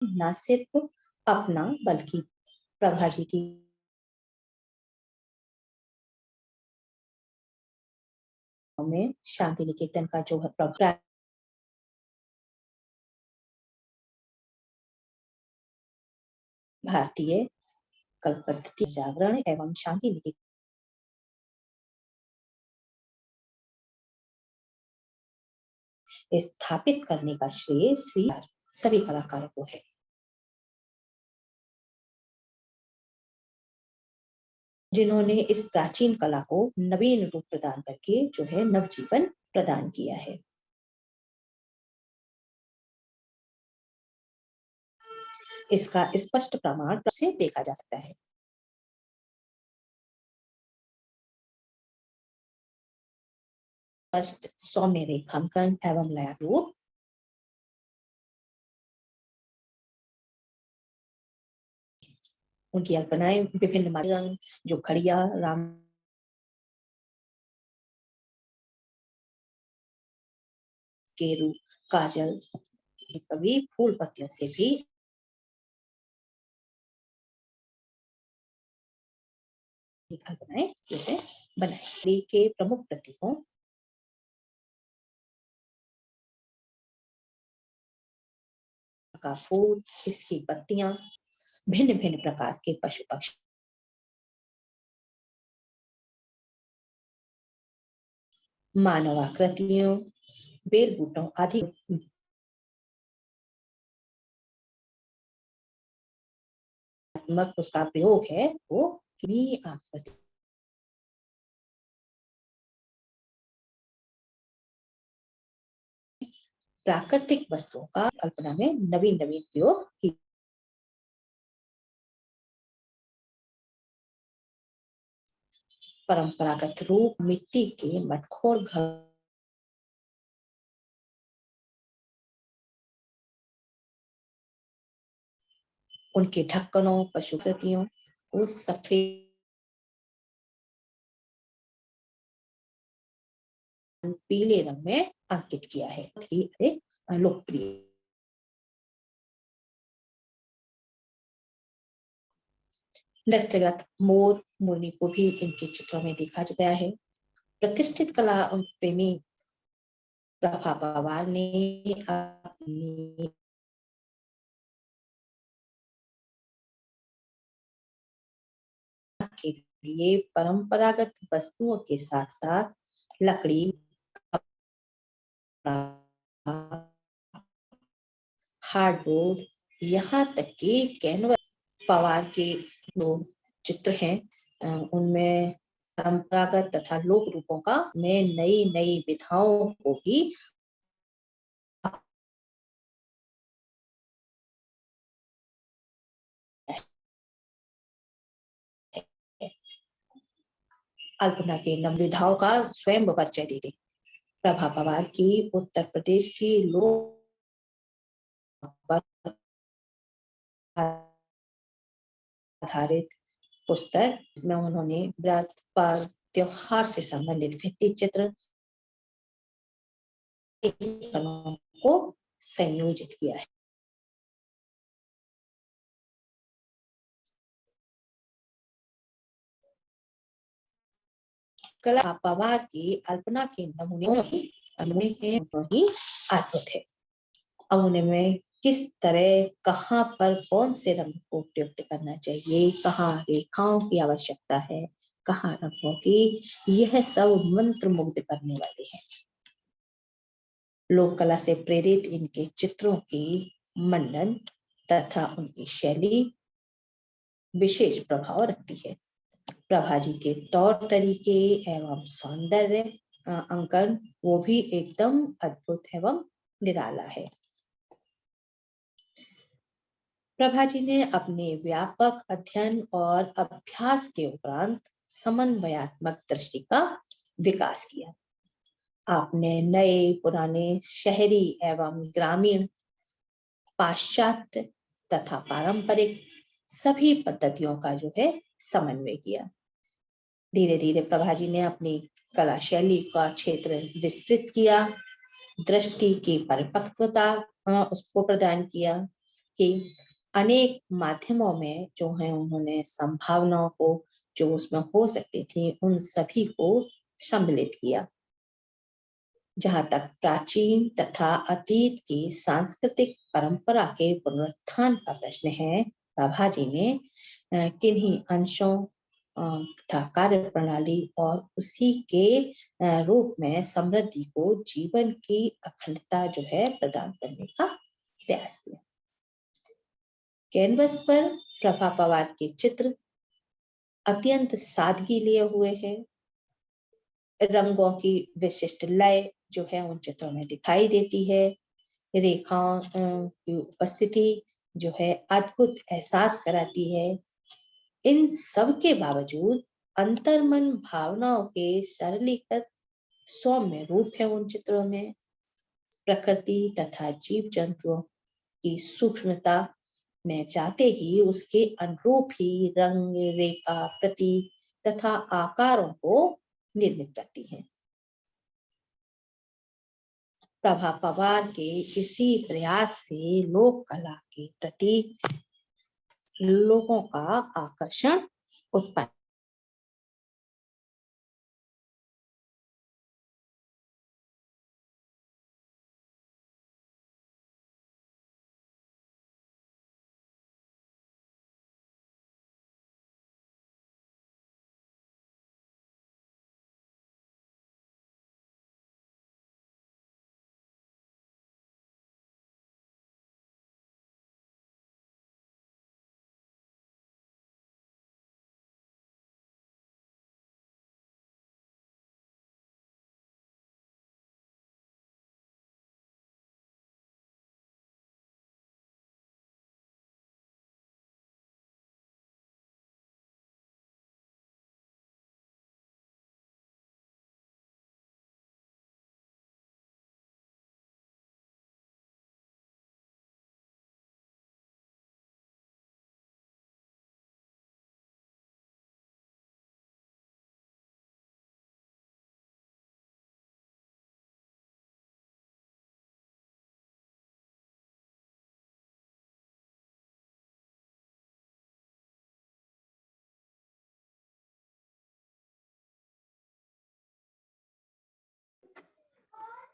न सिर्फ अपना बल्कि प्रभा जी की में शांति निकेतन का जो है भारतीय कल्प पद्धति जागरण एवं शांति निकेतन स्थापित करने का श्रेय श्री सभी कलाकारों को है। जिन्होंने इस प्राचीन कला को नवीन रूप प्रदान करके जो है नवजीवन प्रदान किया है। इसका स्पष्ट प्रमाण से देखा जा सकता है। सौम्य रेखांकन एवं लय रूप, उनकी अल्पनाएं विभिन्न रंग जो खड़िया राम केरू काजल कभी फूल पत्तियों से भी अल्पनाएं जैसे बनाई के प्रमुख प्रतीकों का फूल, इसकी पत्तियां, भिन्न भिन्न प्रकार के पशु पक्षी, मानव आकृतियों, बेल बूटों आदि उसका प्रयोग है वो कितनी आकृति प्राकृतिक वस्तुओं का कल्पना में नवीन नवीन प्रयोग की। परंपरागत रूप मिट्टी के मटखोर घर उनके ढक्कनों पशुकृतियों को सफेद पीले रंग में अंकित किया है। एक लोकप्रिय नृत्यगत मोर मुरली को भी इनके चित्रों में देखा गया है। प्रतिष्ठित कला प्रेमी प्रभा पवार ने अपनी के लिए परंपरागत वस्तुओं के साथ साथ लकड़ी, हार्डबोर्ड, यहाँ तक कि कैनवस पवार के जो चित्र हैं उनमें परंपरागत तथा लोक रूपों का में नई नई विधाओं को भी अल्पना के नव विधाओं का स्वयं परिचय देते। प्रभा पवार की उत्तर प्रदेश की लोक आधारित पुस्तक में उन्होंने व्रत पर्व त्योहार से संबंधित भित्ति चित्र को संयोजित किया है। कला पवार की अल्पना के नमूने ही अद्भुत है। अब उनमें किस तरह कहाँ पर कौन से रंग को प्रयुक्त करना चाहिए, कहाँ रेखाओं की आवश्यकता है, कहाँ रंगों की, यह सब मंत्र मुग्ध करने वाले हैं। लोक कला से प्रेरित इनके चित्रों की मंडन तथा उनकी शैली विशेष प्रभाव रखती है। प्रभा जी के तौर तरीके एवं सौंदर्य अंकन वो भी एकदम अद्भुत एवं निराला है। प्रभा जी ने अपने व्यापक अध्ययन और अभ्यास के उपरांत समन्वयात्मक दृष्टि का विकास किया। आपने नए, पुराने, शहरी एवं ग्रामीण, पाश्चात्य तथा पारंपरिक सभी पद्धतियों का जो है समन्वय किया। धीरे धीरे प्रभा जी ने अपनी कला शैली का क्षेत्र विस्तृत किया, दृष्टि की परिपक्वता उसको प्रदान किया कि अनेक माध्यमों में जो है उन्होंने संभावनाओं को जो उसमें हो सकती थी उन सभी को सम्मिलित किया। जहां तक प्राचीन तथा अतीत की सांस्कृतिक परंपरा के पुनरुत्थान का प्रश्न है, प्रभा जी ने किन्हीं अंशों तथा कार्य प्रणाली और उसी के रूप में समृद्धि को जीवन की अखंडता जो है प्रदान करने का प्रयास किया। कैनवस पर प्रभा पवार के चित्र अत्यंत सादगी लिए हुए हैं। रंगों की विशिष्ट लय जो है उन चित्रों में दिखाई देती है। रेखाओं की उपस्थिति जो है अद्भुत एहसास कराती है। इन सब के बावजूद अंतर्मन भावनाओं के सरलीकृत सौम्य रूप है उन चित्रों में। प्रकृति तथा जीव जंतुओं की सूक्ष्मता में जाते ही उसके अनुरूप ही रंग, रेखा, प्रतीक तथा आकारों को निर्मित करती है। प्रभा पवार के इसी प्रयास से लोक कला के प्रति लोगों का आकर्षण उत्पन्न।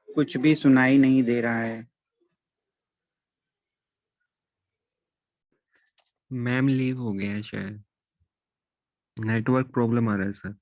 कुछ भी सुनाई नहीं दे रहा है। मैम लीव हो गया है शायद, नेटवर्क प्रॉब्लम आ रहा है सर।